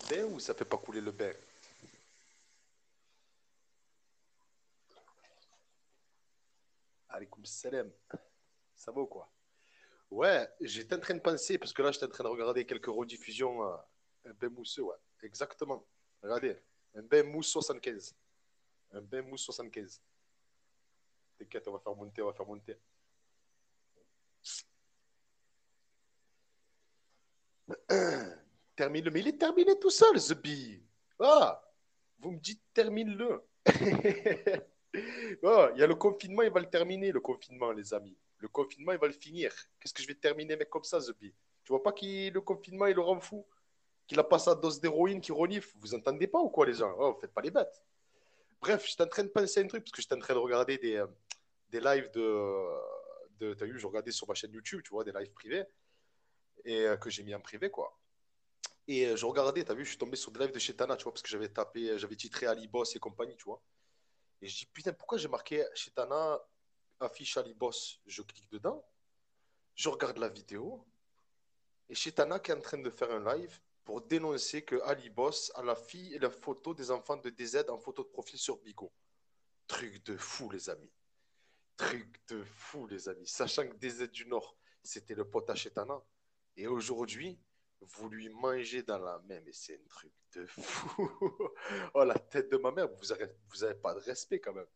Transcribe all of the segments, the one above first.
bain ou ça fait pas couler le bain? Alaykoum salam. Ça va ou quoi? Ouais, j'étais en train de penser, parce que là, j'étais en train de regarder quelques rediffusions, un bain mousseux, ouais. Exactement. Regardez, un bain mousse 75. Un bain mousse 75. T'inquiète, on va faire monter, on va faire monter. Termine-le, mais il est terminé tout seul, ce billet. Ah, vous me dites termine-le. Oh, il y a le confinement, il va le terminer, le confinement, les amis. Le confinement, il va le finir. Qu'est-ce que je vais terminer, mec, comme ça, Zebi? Tu vois pas que le confinement, il le rend fou? Qu'il a pas sa dose d'héroïne qui renifle? Vous entendez pas ou quoi, les gens? Oh, vous faites pas les bêtes. Bref, j'étais en train de penser à un truc, parce que j'étais en train de regarder des lives t'as vu, je regardais sur ma chaîne YouTube, tu vois, des lives privés, et que j'ai mis en privé, quoi. Et je regardais, t'as vu, je suis tombé sur des lives de Chetana, tu vois, parce que j'avais tapé, j'avais titré Ali Boss et compagnie, tu vois. Et je dis, putain, pourquoi j'ai marqué Chetana affiche Ali Boss? Je clique dedans, je regarde la vidéo, et Chetana qui est en train de faire un live pour dénoncer que Ali Boss a la fille et la photo des enfants de DZ en photo de profil sur Bigo. Truc de fou, les amis. Truc de fou, les amis. Sachant que DZ du Nord, c'était le pote à Chetana. Et aujourd'hui, vous lui mangez dans la main, mais c'est un truc de fou. Oh, la tête de ma mère, vous avez pas de respect quand même.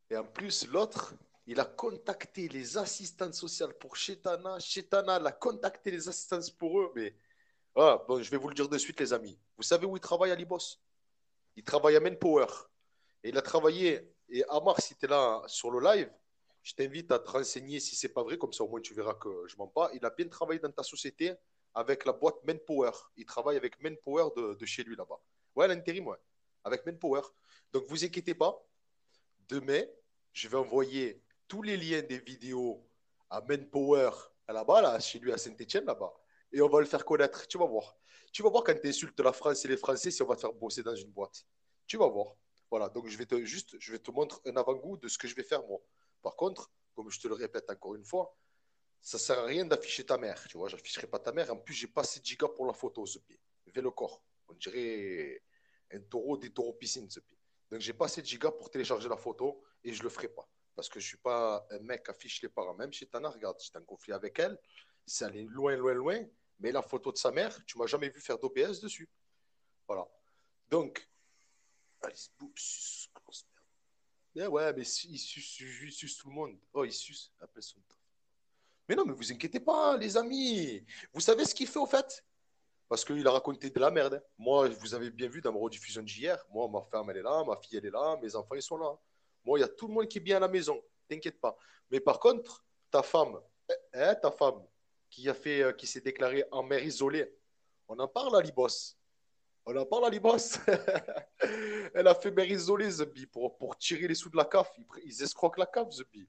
Et en plus, l'autre, il a contacté les assistantes sociales pour Chetana. Chetana l'a contacté les assistantes pour eux. Mais ah, bon, je vais vous le dire de suite, les amis. Vous savez où il travaille, Ali Boss? Il travaille à Manpower. Et il a travaillé. Et Amar, si tu es là sur le live, je t'invite à te renseigner si c'est pas vrai, comme ça au moins tu verras que je mens pas. Il a bien travaillé dans ta société avec la boîte Manpower. Il travaille avec Manpower de chez lui là-bas. Ouais, l'intérim, ouais. Avec Manpower. Donc vous inquiétez pas, demain, je vais envoyer tous les liens des vidéos à Manpower là-bas, là, chez lui à Saint-Etienne là-bas. Et on va le faire connaître. Tu vas voir. Tu vas voir quand tu insultes la France et les Français si on va te faire bosser dans une boîte. Tu vas voir. Voilà, donc je vais te montrer un avant-goût de ce que je vais faire moi. Par contre, comme je te le répète encore une fois, ça sert à rien d'afficher ta mère. Tu vois, j'afficherai pas ta mère. En plus, j'ai pas 7 gigas pour la photo, ce pied. Vu le corps. On dirait un taureau des taureaux piscine, ce pied. Donc, j'ai pas 7 gigas pour télécharger la photo et je le ferai pas. Parce que je suis pas un mec qui affiche les parents. Même chez Tana, regarde, j'étais en conflit avec elle. C'est allé loin, loin, loin. Mais la photo de sa mère, tu m'as jamais vu faire d'OBS dessus. Voilà. Donc, Alice Boop, mais ouais, mais il suce tout le monde. Oh, il suce. Appelle son. Mais non, mais vous inquiétez pas, les amis. Vous savez ce qu'il fait au fait? Parce qu'il a raconté de la merde, hein. Moi, vous avez bien vu dans ma rediffusion d'hier. Moi, ma femme, elle est là, ma fille, elle est là, mes enfants, ils sont là. Moi, il y a tout le monde qui est bien à la maison. T'inquiète pas. Mais par contre, ta femme qui s'est déclarée en mère isolée, on en parle à Libos. On en parle à Libos. Elle a fait mère isolée, Zebi, pour tirer les sous de la CAF. Ils escroquent la CAF, Zebi.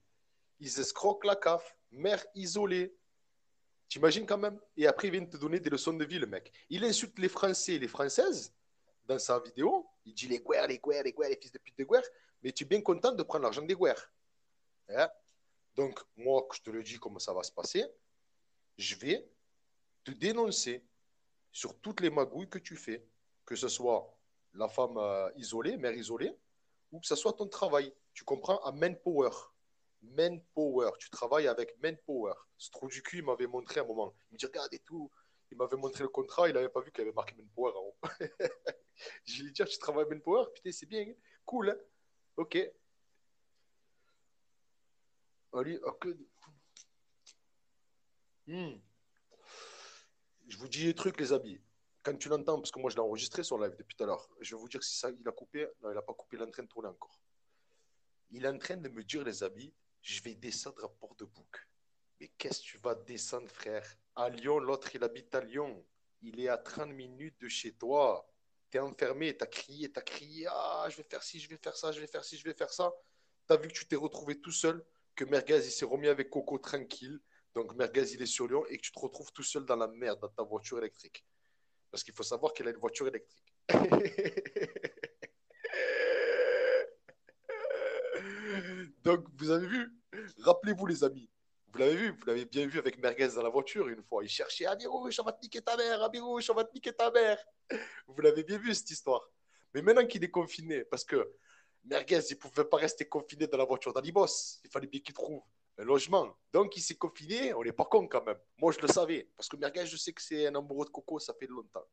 Ils escroquent la CAF. Mère isolée. T'imagines quand même? Et après, il vient te donner des leçons de vie, le mec. Il insulte les Français et les Françaises dans sa vidéo. Il dit les guerres, les guerres, les guerres, les fils de pute de guerre. Mais tu es bien content de prendre l'argent des guerres. Hein? Donc, moi, je te le dis comment ça va se passer. Je vais te dénoncer sur toutes les magouilles que tu fais. Que ce soit la femme isolée, mère isolée, ou que ce soit ton travail. Tu comprends? À Manpower. Manpower. Tu travailles avec Manpower. Ce trou du cul, il m'avait montré un moment. Il me dit, regarde et tout. Il m'avait montré le contrat, il n'avait pas vu qu'il avait marqué Manpower en haut. Je lui ai dit, tu travailles à Manpower? Putain, c'est bien. Hein. Cool. Hein. Ok. Allez, ok. Hmm. Je vous dis des trucs, les amis. Quand tu l'entends, parce que moi je l'ai enregistré son live depuis tout à l'heure, je vais vous dire si ça, il a coupé. Non, il n'a pas coupé, il est en train de tourner encore. Il est en train de me dire, les amis, je vais descendre à Port-de-Bouc. Mais qu'est-ce que tu vas descendre, frère? À Lyon, l'autre, il habite à Lyon. Il est à 30 minutes de chez toi. T'es enfermé, t'as crié, ah, je vais faire ci, je vais faire ça, je vais faire ci, je vais faire ça. T'as vu que tu t'es retrouvé tout seul, que Merguez, il s'est remis avec Coco tranquille. Donc Merguez, il est sur Lyon et que tu te retrouves tout seul dans la merde, dans ta voiture électrique. Parce qu'il faut savoir qu'elle a une voiture électrique. Donc, vous avez vu? Rappelez-vous, les amis, Vous l'avez vu, vous l'avez bien vu avec Merguez dans la voiture une fois. Il cherchait Amirouche, on va te niquer ta mère, Amirouche, on va te niquer ta mère. Vous l'avez bien vu cette histoire. Mais maintenant qu'il est confiné, parce que Merguez, il ne pouvait pas rester confiné dans la voiture d'Alibos. Il fallait bien qu'il trouve un logement. Donc il s'est confiné, on n'est pas con quand même. Moi je le savais, parce que Merguez, je sais que c'est un amoureux de Coco, ça fait longtemps.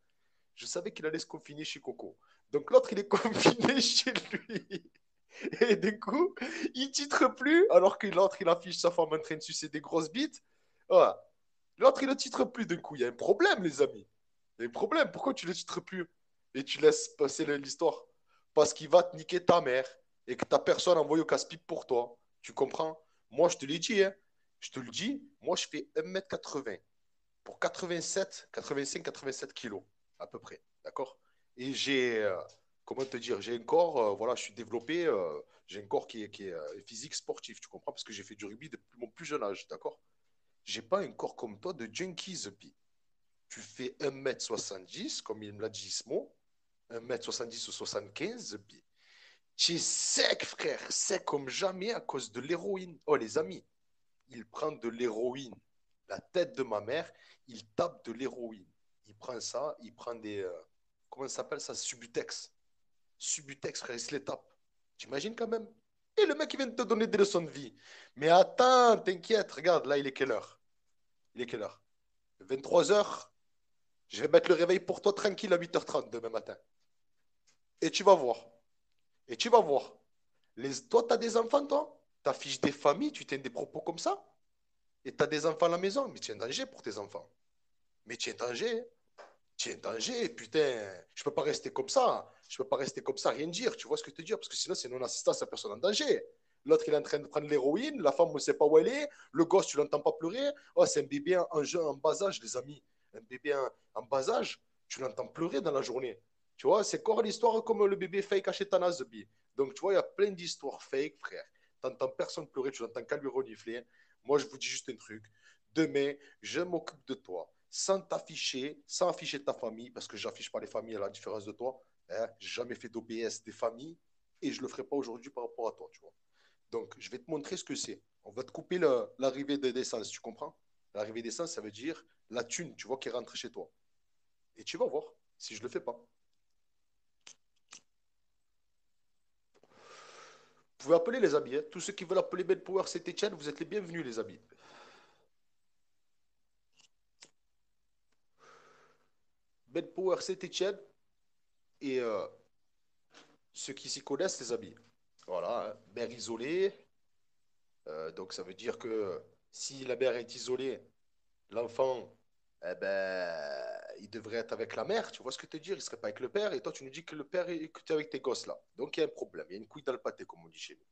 Je savais qu'il allait se confiner chez Coco. Donc l'autre, il est confiné chez lui. Et du coup, il titre plus, alors que l'autre, il affiche sa femme en train de sucer des grosses bites. Voilà. L'autre, il ne titre plus d'un coup. Il y a un problème, les amis. Il y a un problème. Pourquoi tu ne le titres plus et tu laisses passer l'histoire? Parce qu'il va te niquer ta mère et que ta personne envoie au casse-pipe pour toi. Tu comprends? Moi, je te l'ai dit. Hein. Je te le dis. Moi, je fais 1,80 m pour 87, 85, 87 kilos, à peu près. D'accord? Et j'ai, comment te dire, j'ai un corps, voilà, je suis développé, j'ai un corps qui est physique sportif, tu comprends? Parce que j'ai fait du rugby depuis mon plus jeune âge, d'accord? J'ai pas un corps comme toi de junkie, Zepi. Tu fais 1,70 m, comme il me l'a dit Ismo, 1,70 m ou 75, Zepi. Tu es sec, frère, sec comme jamais à cause de l'héroïne. Oh, les amis, il prend de l'héroïne. La tête de ma mère, il tape de l'héroïne. Il prend ça, il prend des. Comment ça s'appelle ça? Subutex. Subutex, frère, il se les tape. T'imagines quand même? Et le mec, il vient de te donner des leçons de vie. Mais attends, t'inquiète, regarde, là, il est quelle heure? Il est quelle heure? 23 h. Je vais mettre le réveil pour toi tranquille à 8h30 demain matin. Et tu vas voir. Et tu vas voir. Toi, tu as des enfants, toi? Tu affiches des familles, tu tiens des propos comme ça? Et tu as des enfants à la maison? Mais tu es en danger pour tes enfants. Mais tu es en danger. Tu es en danger, putain. Je peux pas rester comme ça. Je peux pas rester comme ça, rien dire. Tu vois ce que je te dis? Parce que sinon, c'est non-assistance à personne en danger. L'autre, il est en train de prendre l'héroïne. La femme, on ne sait pas où elle est. Le gosse, tu l'entends pas pleurer. Oh, c'est un bébé en bas âge, les amis. Un bébé en bas âge, tu l'entends pleurer dans la journée. Tu vois, c'est encore l'histoire comme le bébé fake à Chetana Zebi. Donc, tu vois, il y a plein d'histoires fake, frère. Tu n'entends personne pleurer, tu n'entends qu'à lui renifler. Moi, je vous dis juste un truc. Demain, je m'occupe de toi sans t'afficher, sans afficher ta famille, parce que j'affiche pas les familles à la différence de toi. Hein, j'ai jamais fait d'OBS des familles et je le ferai pas aujourd'hui par rapport à toi, tu vois. Donc, je vais te montrer ce que c'est. On va te couper l'arrivée d'essence, tu comprends? L'arrivée d'essence, ça veut dire la thune, tu vois, qui rentre chez toi. Et tu vas voir si je le fais pas. Vous pouvez appeler les amis. Hein. Tous ceux qui veulent appeler Ben Power Saint-Etienne, vous êtes les bienvenus, les amis. Ben Power Saint-Etienne et ceux qui s'y connaissent, les amis. Voilà, hein. Mère isolée. Donc, ça veut dire que si la mère est isolée, l'enfant, eh ben, il devrait être avec la mère. Tu vois ce que je veux te dire? Il ne serait pas avec le père. Et toi, tu nous dis que le père est que tu es avec tes gosses là. Donc, il y a un problème. Il y a une couille dans le pâté, comme on dit chez nous.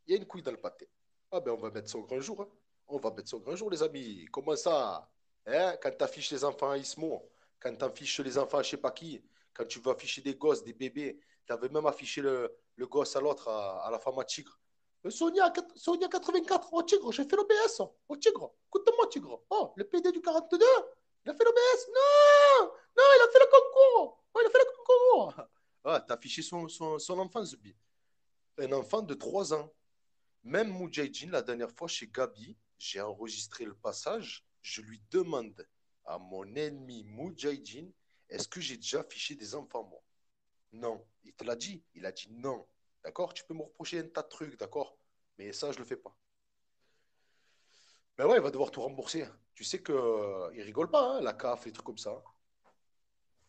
Il y a une couille dans le pâté. Ah ben, on va mettre ça au grand jour. Hein. On va mettre ça au grand jour, les amis. Comment ça? Hein? Quand tu affiches les enfants à Ismo, quand tu affiches les enfants à je sais pas qui, quand tu veux afficher des gosses, des bébés, tu avais même affiché le gosse à l'autre, à la femme à Tigre. Sonia 84, oh Tigre, j'ai fait l'OBS. Oh Tigre, écoute-moi Tigre. Oh, le PD du 42, il a fait l'OBS. Non, non, il a fait le concours. Oh, il a fait le concours. Ah, t'as affiché son enfant, Zubi. Un enfant de 3 ans. Même Moudjahidine, la dernière fois chez Gabi, j'ai enregistré le passage. Je lui demande à mon ennemi Moudjahidine, est-ce que j'ai déjà affiché des enfants, moi? Non. Il te l'a dit. Il a dit non. D'accord? Tu peux me reprocher un tas de trucs, d'accord? Mais ça, je le fais pas. Ben ouais, il va devoir tout rembourser. Tu sais que il rigole pas, hein, la CAF, les trucs comme ça.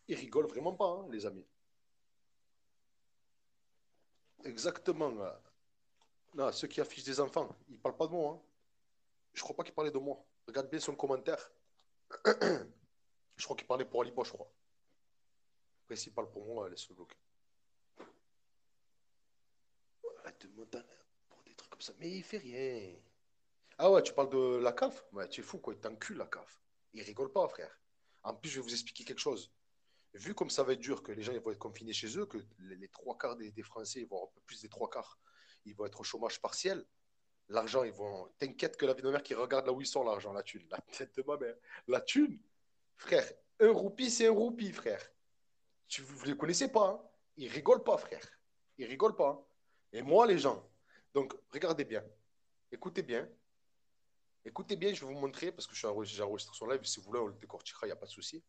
Il rigole vraiment pas, hein, les amis. Exactement. Non, ceux qui affichent des enfants, ils parlent pas de moi. Hein. Je crois pas qu'il parlait de moi. Regarde bien son commentaire. Je crois qu'il parlait pour Alibo, je crois. Après, s'il parle pour moi, laisse-le bloquer. Arrête de me donner pour des trucs comme ça. Mais il fait rien. Ah ouais, tu parles de la CAF? Ouais, tu es fou, quoi. Il t'encule, la CAF. Il rigole pas, frère. En plus, je vais vous expliquer quelque chose. Vu comme ça va être dur, que les gens ils vont être confinés chez eux, que les trois quarts des Français, voire un peu plus des trois quarts, ils vont être au chômage partiel, l'argent, ils vont. T'inquiète que la vie de ma mère qui regarde là où ils sont, l'argent, la thune, la tête de ma mère. La thune, frère, un roupie, c'est un roupie, frère. Vous ne les connaissez pas, hein. Ils rigolent pas, frère. Ils rigolent pas. Hein. Et moi, les gens. Donc, regardez bien. Écoutez bien. Écoutez bien, je vais vous montrer, parce que j'ai enregistré son live, si vous voulez, on le décortiquera, il n'y a pas de souci.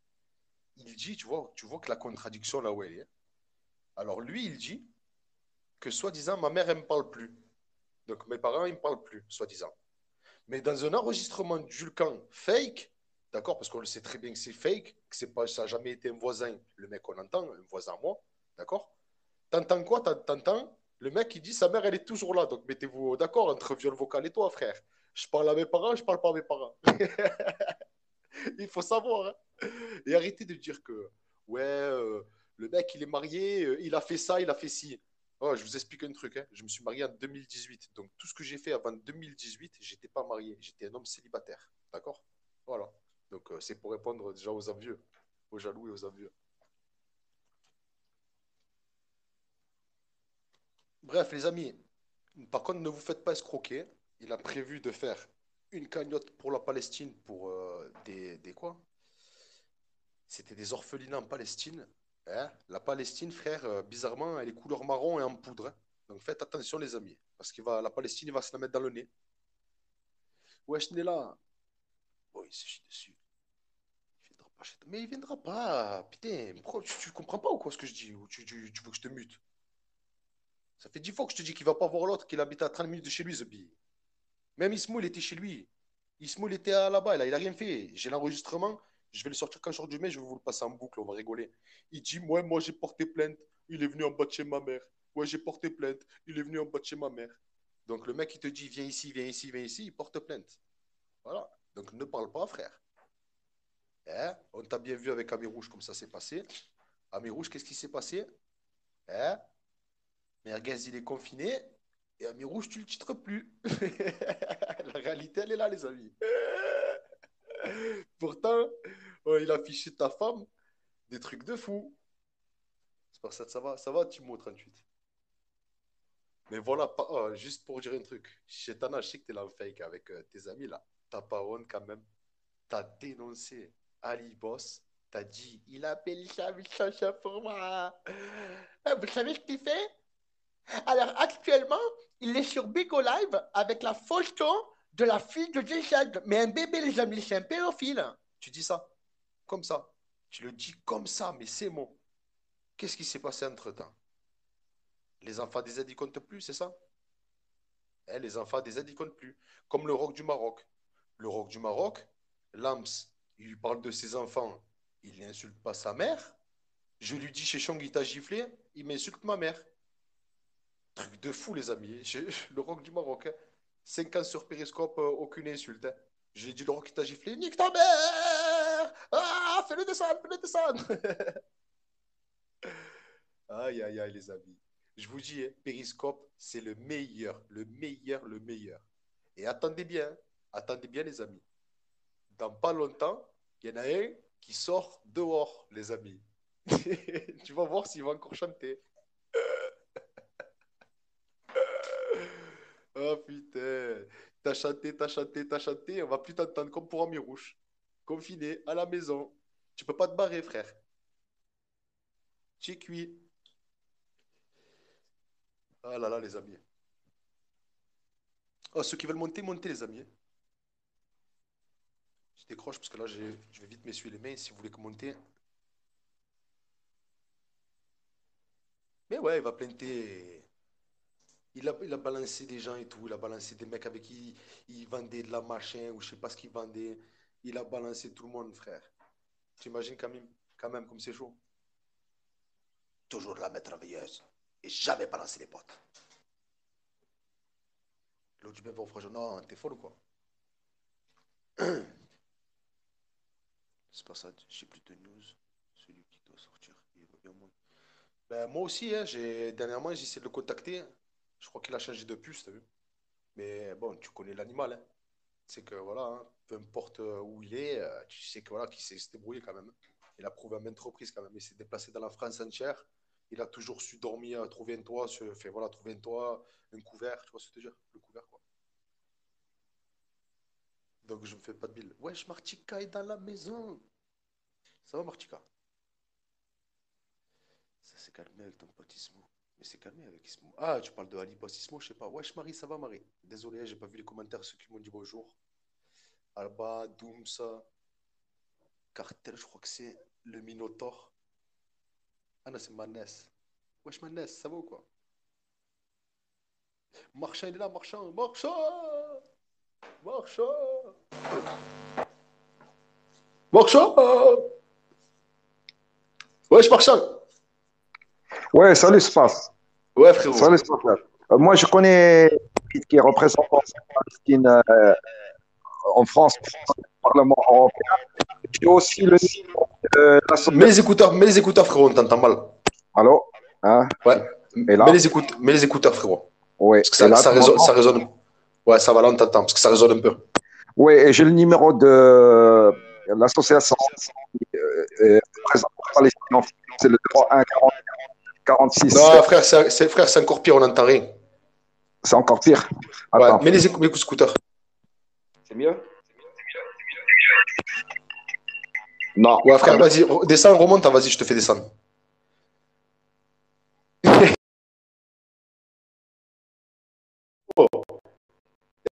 Il dit, tu vois que la contradiction là où elle est. Alors lui, il dit que soi-disant, ma mère, elle ne me parle plus. Donc mes parents, ils ne me parlent plus, soi-disant. Mais dans un enregistrement de Julcan fake, d'accord, parce qu'on le sait très bien que c'est fake, que c'est pas, ça n'a jamais été un voisin, le mec qu'on entend, un voisin à moi, d'accord. T'entends quoi? T'entends le mec qui dit sa mère, elle est toujours là. Donc mettez-vous d'accord entre viol vocal et toi, frère. Je parle à mes parents, je parle pas à mes parents. Il faut savoir. Hein. Et arrêtez de dire que, ouais, le mec, il est marié, il a fait ça, il a fait ci. Oh, je vous explique un truc. Hein. Je me suis marié en 2018. Donc, tout ce que j'ai fait avant 2018, j'étais pas marié. J'étais un homme célibataire. D'accord. Voilà. Donc, c'est pour répondre déjà aux envieux, aux jaloux et aux envieux. Bref, les amis, par contre, ne vous faites pas escroquer. Il a prévu de faire une cagnotte pour la Palestine pour des quoi? C'était des orphelinats en Palestine. Hein. La Palestine, frère, bizarrement, elle est couleur marron et en poudre. Hein. Donc faites attention, les amis. Parce que la Palestine, il va se la mettre dans le nez. Wesh, n'est là. Oh, il se chie dessus. Il viendra pas Mais il viendra pas. Putain, pourquoi tu comprends pas ou quoi ce que je dis? Ou tu veux que je te mute? Ça fait 10 fois que je te dis qu'il va pas voir l'autre, qu'il habite à 30 minutes de chez lui, Zebi. Même Ismo, il était chez lui. Ismo, il était là-bas, il a rien fait. J'ai l'enregistrement, je vais le sortir quand je sors du mai, je vais vous le passer en boucle, on va rigoler. Il dit, moi j'ai porté plainte, il est venu en bas de chez ma mère. Ouais, j'ai porté plainte, il est venu en bas de chez ma mère. Donc le mec, il te dit, viens ici, viens ici, viens ici, il porte plainte. Voilà. Donc ne parle pas, frère. Hein. On t'a bien vu avec Ami Rouge, comme ça s'est passé. Ami Rouge, qu'est-ce qui s'est passé? Hein. Merguez, il est confiné. Et Ami Rouge, tu le titres plus. La réalité, elle est là, les amis. Pourtant, il a affiché ta femme des trucs de fou. C'est pour ça que ça va, Timo 38. Mais voilà, juste pour dire un truc. Chetana, je sais que t'es là en fake avec tes amis là. T'as pas honte quand même. T'as dénoncé Ali Boss. T'as dit, il appelle Chacha pour moi. Vous savez ce qu'il fait? Alors actuellement, il est sur Bigo Live avec la photo de la fille de J-Shad. Mais un bébé, les amis, c'est un pédophile. Tu dis ça, comme ça. Tu le dis comme ça, mais c'est bon. Qu'est-ce qui s'est passé entre-temps? Les enfants des aides, ils comptent plus, c'est ça? Hein, les enfants des aides, ils comptent plus. Comme le roc du Maroc. Le roc du Maroc, Lams, il lui parle de ses enfants, il n'insulte pas sa mère. Je lui dis chez Chong, il t'a giflé, il m'insulte ma mère. Truc de fou, les amis. Le roc du Maroc. Hein. 5 ans sur Périscope, aucune insulte. Hein. J'ai dit le roc qui t'a giflé, nique ta mère! Ah, fais-le descendre, fais-le descendre! Aïe, aïe, aïe, les amis. Je vous dis, hein, Periscope, c'est le meilleur, le meilleur, le meilleur. Et attendez bien, les amis. Dans pas longtemps, il y en a un qui sort dehors, les amis. Tu vas voir s'il va encore chanter. Oh putain. T'as chanté, t'as chanté, t'as chanté. On va plus t'entendre comme pour Ami Rouge. Confiné à la maison. Tu peux pas te barrer, frère. Tu es cuit. Ah là là, les amis. Oh, ceux qui veulent monter, montez, les amis. Je décroche parce que là, je vais vite m'essuyer les mains. Si vous voulez que monter. Mais ouais, il va planter. Il a balancé des gens et tout. Il a balancé des mecs avec qui il vendait de la machin ou je sais pas ce qu'il vendait. Il a balancé tout le monde, frère. T'imagines quand même comme c'est chaud. Toujours la merveilleuse. Et jamais balancer les potes. L'eau du bain va au frangin. Non, t'es folle ou quoi? C'est pas ça. J'ai plus de news. Celui qui doit sortir, il va bien moins. Ben, moi aussi, hein, dernièrement, j'ai essayé de le contacter. Je crois qu'il a changé de puce, t'as vu? Mais bon, tu connais l'animal, hein. C'est que voilà, hein, peu importe où il est, tu sais que voilà, qu'il sait se débrouiller quand même. Il a prouvé à maintes reprises quand même. Il s'est déplacé dans la France entière. Il a toujours su dormir, trouver un toit, fait, voilà, trouver un toit, un couvert, tu vois ce que je veux dire? Le couvert, quoi. Donc je me fais pas de bile. Wesh, Martika est dans la maison. Ça va, Martika? Ça s'est calmé avec ton pote Ismo. Mais c'est calmé avec Ismo. Ah, tu parles de Ali Boss Ismo, je sais pas. Wesh, Marie, ça va, Marie? Désolé, j'ai pas vu les commentaires, ceux qui m'ont dit bonjour. Alba, Doomsa, Cartel, je crois que c'est le Minotaur. Ah non, c'est Manès. Wesh, Manès, ça va ou quoi? Marchand, il est là, Marchand. Marchand! Marchand! Marchand! Wesh, Marchand! Ouais, salut Spas. Ouais, frérot. Salut Spas. Moi, je connais qui est représentant de Palestine en France, au Parlement européen. J'ai aussi le numéro de l'association. Mets les écouteurs, frérot, on t'entend mal. Allô? Hein? Ouais. Et là? Mets les écouteurs, frérot. Oui. Parce que Et là, tu ça m'entends? résonne. Ouais, ça va là, on t'entend, parce que ça résonne un peu. Oui, et j'ai le numéro de l'association représentant Palestine en France. C'est le 31 40 46. Non, frère, c'est encore pire, on n'entend rien. C'est encore pire. Ouais, Attends. mets les écouteurs. C'est mieux? Non. Ouais, frère, vas-y, descends, remonte, vas-y, je te fais descendre.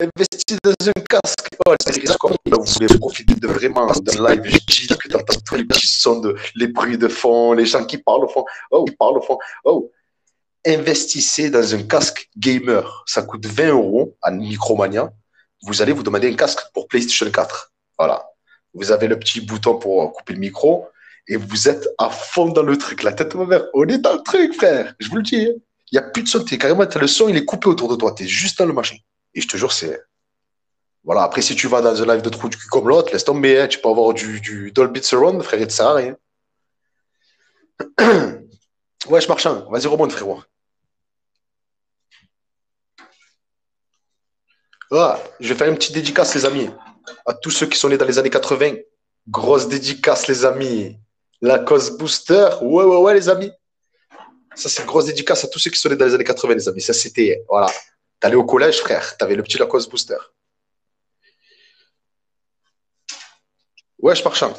Investi dans un casque. Oh, c'est comme vous voulez profiter de vraiment d'un live chill, que tu entends tous les petits sons, les bruits de fond, les gens qui parlent au fond. Oh, ils parlent au fond. Oh, investissez dans un casque gamer. Ça coûte 20 € à Micromania. Vous allez vous demander un casque pour PlayStation 4. Voilà. Vous avez le petit bouton pour couper le micro et vous êtes à fond dans le truc. La tête de ma mère, on est dans le truc, frère. Je vous le dis. Il n'y a plus de son. Carrément, le son, il est coupé autour de toi. Tu es juste dans le machin. Et je te jure, c'est. Voilà. Après, si tu vas dans un live de trou de cul comme l'autre, laisse tomber. Hein. Tu peux avoir du Dolby Surround, frère, il ne sert à rien. Wesh, marchand, vas-y, remonte, frérot. Ah, je vais faire une petite dédicace, les amis. À tous ceux qui sont nés dans les années 80. Grosse dédicace, les amis. La cause booster. Ouais, ouais, ouais, les amis. Ça, c'est une grosse dédicace à tous ceux qui sont nés dans les années 80, les amis. Ça, c'était. Voilà. T'allais au collège, frère. T'avais le petit Lacoste booster. Ouais, je marchand.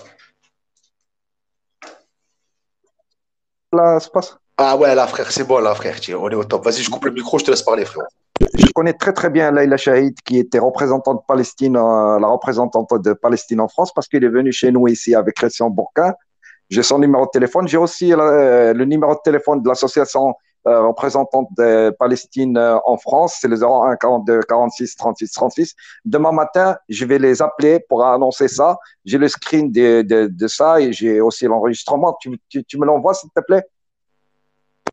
Là, Spas. Ah ouais, là, frère, c'est bon, là, frère. Tiens, on est au top. Vas-y, je coupe le micro, je te laisse parler, frérot. Je connais très très bien Leïla Chahid, qui était représentante de Palestine, la représentante de Palestine en France, parce qu'il est venu chez nous ici avec Christian Bourquin. J'ai son numéro de téléphone. J'ai aussi le numéro de téléphone de l'association représentante de Palestine en France. C'est le 01 42 46 36 36. Demain matin, je vais les appeler pour annoncer ça. J'ai le screen de ça et j'ai aussi l'enregistrement. Tu me l'envoies, s'il te plaît?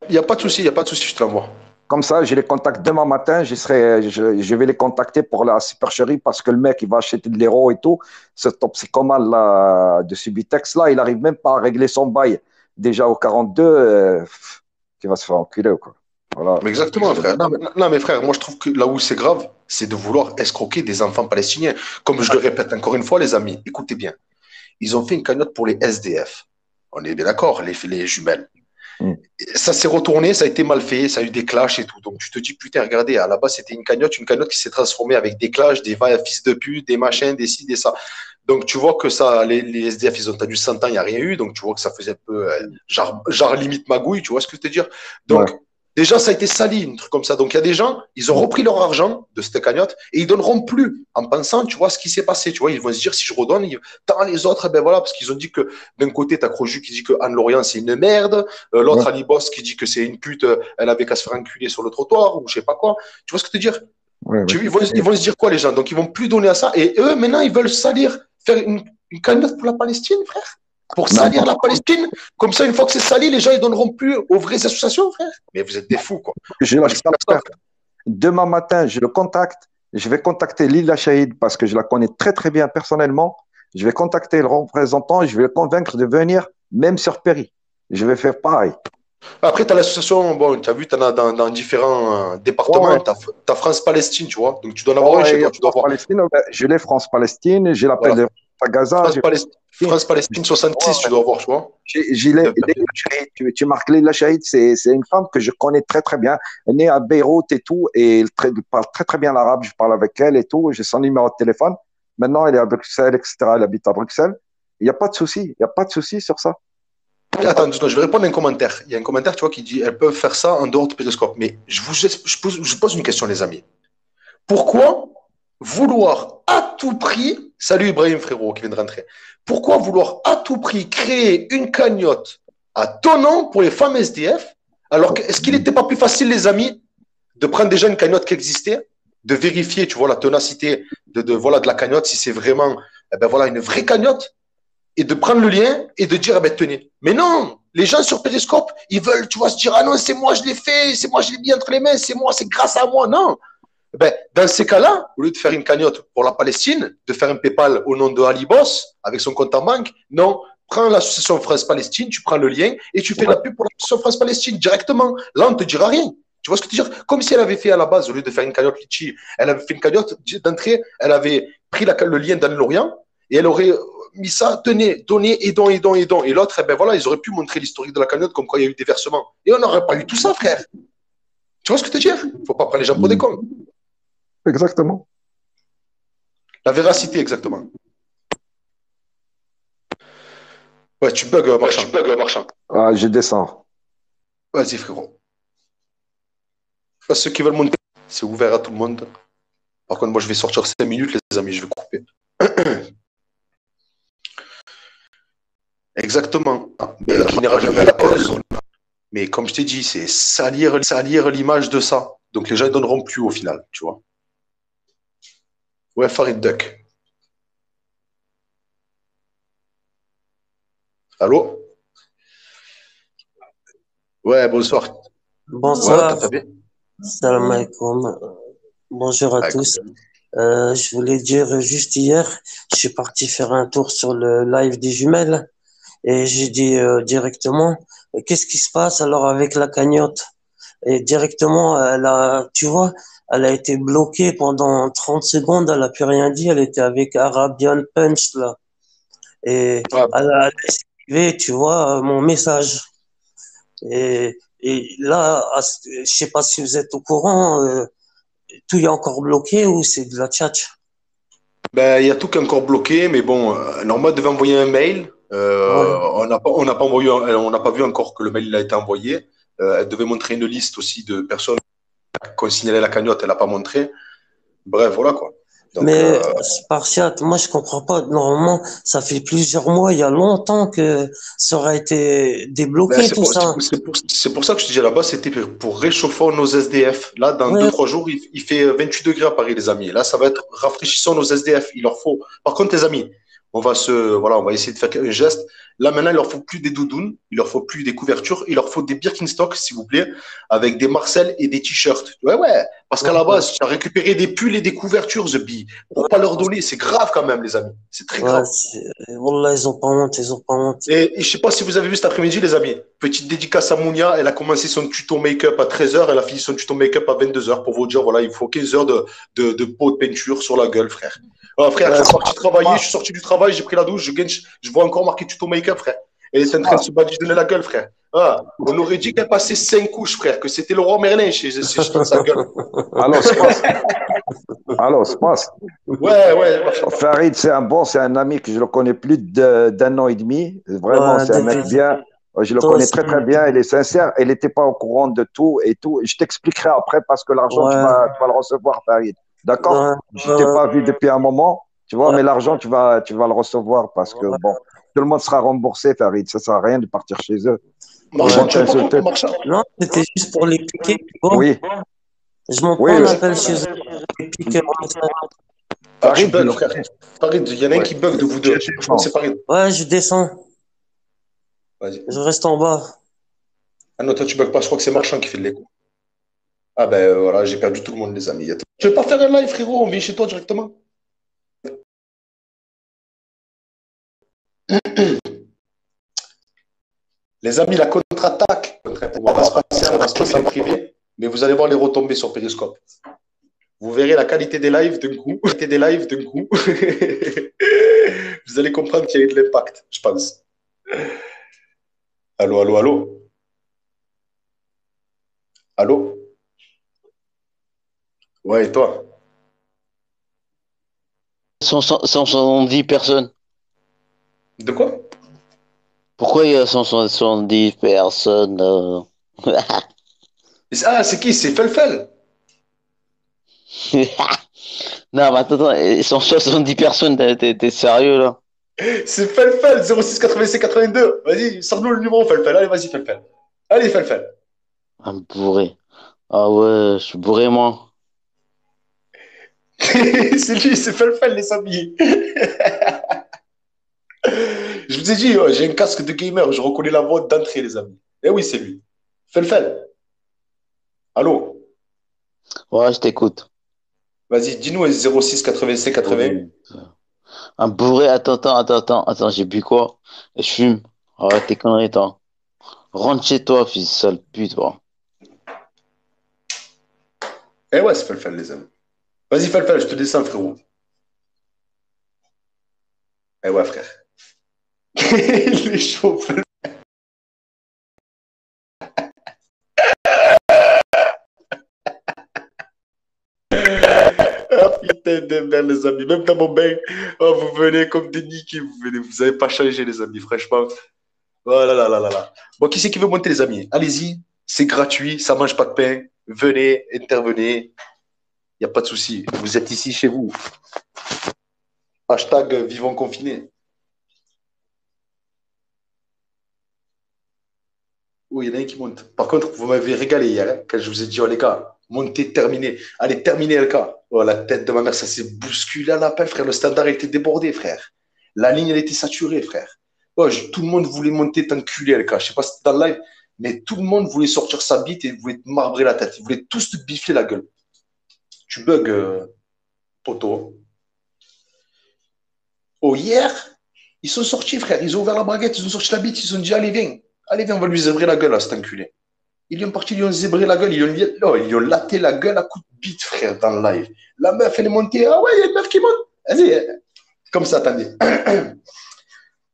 Il n'y a pas de souci, il n'y a pas de souci, je te l'envoie. Comme ça, je les contacte demain matin. Je vais les contacter pour la supercherie parce que le mec, il va acheter de l'héros et tout. Ce toxicomane là, de Subitex, là, il n'arrive même pas à régler son bail. Déjà au 42, il va se faire enculer. Quoi. Voilà. Mais exactement, frère. Non, mais frère, moi, je trouve que là où c'est grave, c'est de vouloir escroquer des enfants palestiniens. Comme je le répète encore une fois, les amis, écoutez bien. Ils ont fait une cagnotte pour les SDF. On est bien d'accord, les jumelles. Mm. Ça s'est retourné, ça a été mal fait, ça a eu des clashs et tout. Donc tu te dis, putain, regardez, à la base, c'était une cagnotte qui s'est transformée avec des clashs, des fils de pute, des machins, des ci, des ça. Donc tu vois que ça, les SDF, ils ont tenu 100 ans, il n'y a rien eu. Donc tu vois que ça faisait un peu, genre limite magouille, tu vois ce que je veux te dire. Ouais. Donc déjà, ça a été sali, un truc comme ça. Donc il y a des gens, ils ont repris leur argent de cette cagnotte et ils donneront plus en pensant, tu vois, ce qui s'est passé. Tu vois, ils vont se dire, si je redonne, tant les autres, ben voilà, parce qu'ils ont dit que d'un côté, t'as Croju qui dit que Anne Lorient, c'est une merde. Ouais. L'autre Ali Boss qui dit que c'est une pute, elle avait qu'à se faire enculer sur le trottoir ou je sais pas quoi. Tu vois ce que je veux te dire? Ouais, ouais. Ils vont se dire quoi, les gens? Donc, ils vont plus donner à ça. Et eux, maintenant, ils veulent salir, faire une cagnotte pour la Palestine, frère. Pour salir la Palestine. Comme ça, une fois que c'est sali, les gens, ils donneront plus aux vraies associations, frère. Mais vous êtes des fous, quoi. Je lâche pas l'affaire. Demain matin, je le contacte. Je vais contacter Lila Chahid parce que je la connais très très bien personnellement. Je vais contacter le représentant et je vais le convaincre de venir, même sur Péry. Je vais faire pareil. Après, tu as l'association, bon, tu as vu, tu en as dans différents départements. Ouais, Tu as France-Palestine, tu vois. Donc, tu dois en avoir un chez ouais, toi. Tu dois avoir. France-Palestine, je l'ai France-Palestine, j'ai l'appel Voilà. de à Gaza. France-Palestine 66, tu dois avoir, tu vois. Tu marques Leïla Chahid, c'est une femme que je connais très très bien, elle est née à Beyrouth et tout, et elle parle très très bien l'arabe, je parle avec elle et tout, j'ai son numéro de téléphone. Maintenant, elle est à Bruxelles, etc. Elle habite à Bruxelles. Il n'y a pas de souci, il n'y a pas de souci sur ça. Attends, je vais répondre à un commentaire. Il y a un commentaire, tu vois, qui dit elles peuvent faire ça en dehors de Périscope. Mais je pose une question, les amis. Pourquoi vouloir à tout prix, salut Ibrahim frérot qui vient de rentrer, pourquoi vouloir à tout prix créer une cagnotte à ton nom pour les femmes SDF, alors est-ce qu'il n'était pas plus facile, les amis, de prendre déjà une cagnotte qui existait, de vérifier, tu vois, la ténacité voilà, de la cagnotte, si c'est vraiment voilà, une vraie cagnotte, et de prendre le lien et de dire, tenez. Mais non, les gens sur Periscope, ils veulent, tu vois, se dire, ah non, c'est moi, je l'ai fait, c'est moi, je l'ai mis entre les mains, c'est moi, c'est grâce à moi. Non. Dans ces cas-là, au lieu de faire une cagnotte pour la Palestine, de faire un PayPal au nom de Ali Boss, avec son compte en banque, non, prends l'association France-Palestine, tu prends le lien et tu fais la pub pour l'association France-Palestine directement. Là, on ne te dira rien. Tu vois ce que je veux dire? Comme si elle avait fait à la base, au lieu de faire une cagnotte Litchi, elle avait fait une cagnotte d'entrée, elle avait pris le lien d'Anne Lorient et elle aurait mis ça, tenez, donné, et don. Et l'autre, voilà, ils auraient pu montrer l'historique de la cagnotte comme quoi il y a eu des versements. Et on n'aurait pas eu tout ça, frère. Tu vois ce que je veux dire? Il ne faut pas prendre les gens pour des cons. Exactement. La véracité, exactement. Ouais, tu bugs, marchand. Ah, je descends. Vas-y, frérot. Ceux qui veulent monter, c'est ouvert à tout le monde. Par contre, moi, je vais sortir 5 minutes, les amis, je vais couper. Exactement. Mais qui n'ira jamais à la cause. Mais comme je t'ai dit, c'est salir l'image de ça. Donc les gens ne donneront plus au final, tu vois. Ouais, Farid Duck. Allô? Ouais, bonsoir. Bonsoir, Ouais, salam alaikum. Bonjour à tous. Je voulais dire juste hier, je suis parti faire un tour sur le live des jumelles et j'ai dit directement, qu'est-ce qui se passe alors avec la cagnotte? Et directement, tu vois, elle a été bloquée pendant 30 secondes, elle a plus rien dit, elle était avec Arabian Punch là. Et ouais. elle a esquivé, tu vois, mon message. Et là, je sais pas si vous êtes au courant, tout est encore bloqué ou c'est de la tchatch? Il y a tout qui est encore bloqué, mais bon, normalement, elle devait envoyer un mail. Ouais. On n'a pas vu encore que le mail il a été envoyé. Elle devait montrer une liste aussi de personnes qui ont signalé la cagnotte, elle n'a pas montré. Bref, voilà quoi. Donc, Mais Spartiate, moi je comprends pas. Normalement, ça fait plusieurs mois, il y a longtemps que ça aurait été débloqué tout ça. c'est pour ça que je te dis là-bas, c'était pour réchauffer nos SDF. Là, dans Ouais, 2-3 jours, il fait 28 degrés à Paris, les amis. Là, ça va être rafraîchissant nos SDF. Il leur faut. Par contre, les amis, on va essayer de faire un geste. Là, maintenant, il leur faut plus des doudounes, il leur faut plus des couvertures, il leur faut des Birkenstock, s'il vous plaît, avec des Marcel et des t-shirts. Ouais. Parce qu'à la base, tu as récupéré des pulls et des couvertures, The Bee, pour pas leur donner. C'est grave quand même, les amis. C'est très grave. Wallah, ils ont pas honte, ils ont pas honte. Et je sais pas si vous avez vu cet après-midi, les amis. Petite dédicace à Mounia. Elle a commencé son tuto make-up à 13h. Elle a fini son tuto make-up à 22h pour vous dire, voilà, il faut 15 heures de pot de peinture sur la gueule, frère. Alors, frère, je suis parti travailler, je suis sorti du travail, j'ai pris la douche, je vois encore marqué tuto make-up, frère. Elle est en train de se badigeonner la guelle, frère. On aurait dit qu'elle passait 5 couches, frère, que c'était le roi Merlin chez sa gueule. Alors, se passe. Ouais. Farid, c'est un ami que je le connais plus d'un an et demi. Vraiment, c'est un mec bien. Je le connais très, très bien. Il est sincère. Il n'était pas au courant de tout et tout. Je t'expliquerai après parce que l'argent, tu vas le recevoir, Farid. D'accord? Je ne t'ai pas vu depuis un moment, tu vois, mais l'argent, tu vas le recevoir parce que, bon, tout le monde sera remboursé, Farid. Ça ne sert à rien de partir chez eux. Marchand, Non, c'était juste pour les piquer. Bon. Oui. Je m'en prends un appel chez eux. Les piqueurs. Farid, Farid, il y en a un qui bug de vous deux. Je pense que c'est Farid. Ouais, je descends. Vas-y. Je reste en bas. Ah non, toi, tu bugs pas. Je crois que c'est Marchand qui fait de l'écho. Ah voilà, j'ai perdu tout le monde, les amis. Tu veux pas faire un live, frérot? On vient chez toi directement. Les amis, la contre-attaque, on va se passer en privé, mais vous allez voir les retombées sur Periscope. Vous verrez la qualité des lives d'un coup. Vous allez comprendre qu'il y a eu de l'impact, je pense. Allô? Allô? Ouais, et toi? 170 personnes. De quoi? Pourquoi il y a 170 personnes Ah, c'est qui? C'est Felfel? Non, mais attends, attends, ils sont 70 personnes, t'es sérieux là? C'est Felfel, 06 86 82. Vas-y, sors-nous le numéro, Felfel. Allez, vas-y, Felfel. Allez, Felfel. Un bourré. Ah ouais, je suis bourré moi. C'est lui, c'est Felfel, les amis. Je vous ai dit, j'ai un casque de gamer, je reconnais la voix d'entrée, les amis. Eh oui, c'est lui. Felfel. Allô? Ouais, je t'écoute. Vas-y, dis-nous 06 85 81. Un bourré, attends, j'ai bu quoi? Je fume. Arrête tes conneries, toi. Rentre chez toi, fils de sale pute, toi. Eh ouais, c'est Felfel, les amis. Vas-y, Felfel, je te descends, frérot. Eh ouais, frère. Il est chaud, Felfel. Ah, putain de merde, les amis. Même dans mon bain, oh, vous venez comme des niqués, vous venez. Vous n'avez pas changé, les amis, franchement. Oh là là là là là. Bon, qui c'est qui veut monter, les amis? Allez-y, c'est gratuit, ça mange pas de pain. Venez, intervenez. Il n'y a pas de souci. Vous êtes ici chez vous. Hashtag vivons confinés. Oui, il y en a un qui monte. Par contre, vous m'avez régalé hier, hein, quand je vous ai dit, oh les gars, montez, terminez. Allez, terminez le cas. Oh, la tête de ma mère, ça s'est bousculé à l'appel, frère. Le standard était débordé, frère. La ligne, elle était saturée, frère. Oh, tout le monde voulait monter t'enculer, le cas. Je sais pas si c'était dans le live, mais tout le monde voulait sortir sa bite et voulait te marbrer la tête. Ils voulaient tous te bifler la gueule. Tu bugs, poto. Oh, hier, ils sont sortis, frère. Ils ont ouvert la braguette, ils ont sorti la bite, ils ont dit, allez, viens. Allez, viens, on va lui zébrer la gueule à cet enculé. Ils lui ont parti, ils lui ont zébré la gueule, ils lui ont laté la gueule à coups de bite, frère, dans le live. La meuf, elle est montée. Ah ouais, il y a une meuf qui monte. Vas-y, comme ça, attendez.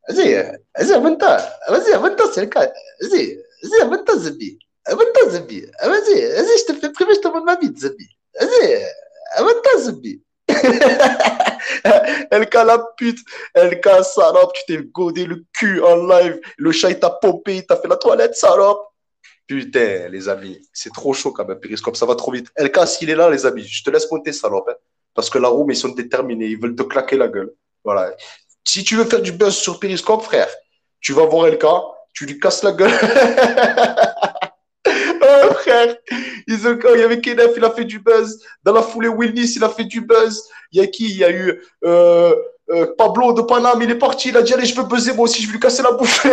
Vas-y, vas-y, avance-toi. Vas-y, avance-toi, c'est le cas. Vas-y, avance-toi, Zabi. Avance-toi, Zabi. Vas-y, je te fais priver, je te montre ma bite, Zabi. Vas-y, avance-toi, Zabi. LK la pute, LK salope, tu t'es godé le cul en live, le chat il t'a pompé, il t'a fait la toilette, salope. Putain, les amis, c'est trop chaud quand même, Periscope, ça va trop vite. LK, s'il est là, les amis, je te laisse monter, salope, hein, parce que la room, ils sont déterminés, ils veulent te claquer la gueule. Voilà. Si tu veux faire du buzz sur Periscope, frère, tu vas voir LK, tu lui casses la gueule. Oh, frère, il y avait Kenneth, il a fait du buzz. Dans la foulée, Willis, il a fait du buzz. Il y a qui? Il y a eu Pablo de Paname, il est parti. Il a dit, allez, je veux buzzer, moi aussi, je vais lui casser la bouche.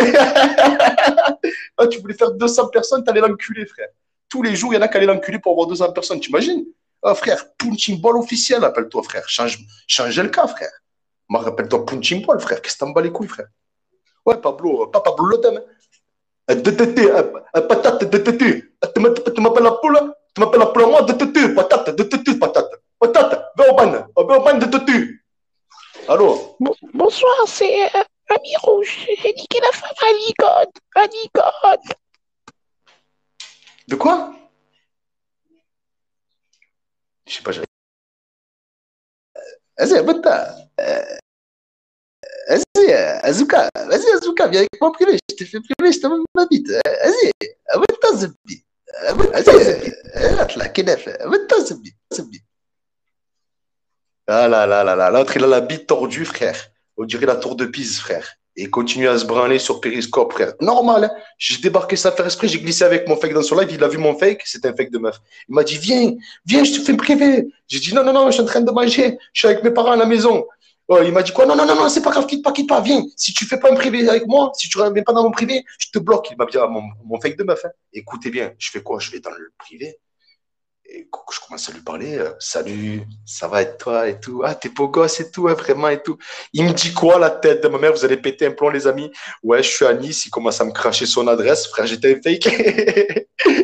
Ah, tu voulais faire 200 personnes, t'allais l'enculer, frère. Tous les jours, il y en a qui allaient l'enculer pour avoir 200 personnes, t'imagines? Ah, frère, punching ball officiel, appelle-toi, frère. Change le cas, frère. Moi, rappelle-toi punching ball, frère. Qu'est-ce que t'en bats les couilles, frère? Ouais, Pablo, pas Pablo Lodem. DTT, patate, DTT. Tu m'appelles la poule? Tu m'appelles la poule à moi? DTT, patate, DTT, patate. Patate, va au ban, DTT. Allô? Bonsoir, c'est Ami Rouge. J'ai niqué la femme à Ligode. À Ligode. De quoi? Je sais pas, vas-y, vas-y, Azuka, viens avec moi en privé. Je t'ai fait privé, je te montre ma bite. Vas-y, abonne-toi, Zabi. Vas-y, la Kenneth. Abonne-toi, Zabi. Ah là là là là, l'autre il a la bite tordue, frère. On dirait la tour de Pise, frère. Et il continue à se branler sur Periscope, frère. Normal, hein. J'ai débarqué sans faire esprit, j'ai glissé avec mon fake dans son live, il a vu mon fake, c'était un fake de meuf. Il m'a dit, viens, je te fais privé. J'ai dit, non, je suis en train de manger, je suis avec mes parents à la maison. Oh, il m'a dit quoi? Non, c'est pas grave, quitte pas, viens. Si tu fais pas un privé avec moi, si tu ne reviens pas dans mon privé, je te bloque. Il m'a dit, mon fake de meuf, hein. Écoutez bien, je fais quoi? Je vais dans le privé. Et quand je commence à lui parler, salut, ça va et toi et tout. Ah, t'es beau gosse et tout, hein, vraiment et tout. Il me dit quoi, la tête de ma mère? Vous allez péter un plomb, les amis. Ouais, je suis à Nice. Il commence à me cracher son adresse. Frère, j'étais un fake.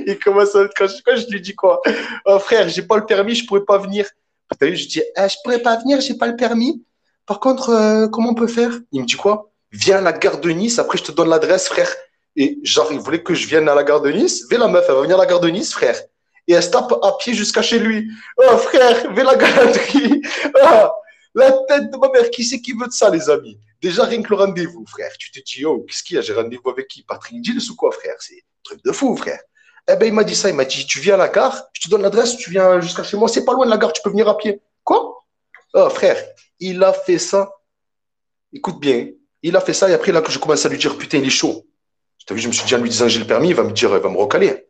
Il commence à me cracher. Quoi, je lui dis quoi? Oh, frère, j'ai pas le permis, je pourrais pas venir. T'as vu, je dis, je pourrais pas venir, j'ai pas le permis. Par contre, comment on peut faire? Il me dit quoi? Viens à la gare de Nice, après je te donne l'adresse, frère. Et genre, il voulait que je vienne à la gare de Nice. Viens la meuf, elle va venir à la gare de Nice, frère. Et elle se tape à pied jusqu'à chez lui. Oh frère, vais la galerie. Oh, la tête de ma mère, qui c'est qui veut de ça, les amis? Déjà, rien que le rendez-vous, frère. Tu te dis, oh, qu'est-ce qu'il y a? J'ai rendez-vous avec qui? Patrick Gilles ou quoi, frère? C'est un truc de fou, frère. Eh ben, il m'a dit ça. Il m'a dit, tu viens à la gare, je te donne l'adresse, tu viens jusqu'à chez moi. C'est pas loin de la gare, tu peux venir à pied. Quoi? Oh, frère, il a fait ça. Écoute bien, il a fait ça et après, là, que je commence à lui dire, putain, il est chaud. T'as vu, je me suis dit en lui disant, j'ai le permis, il va me dire, il va me recaler.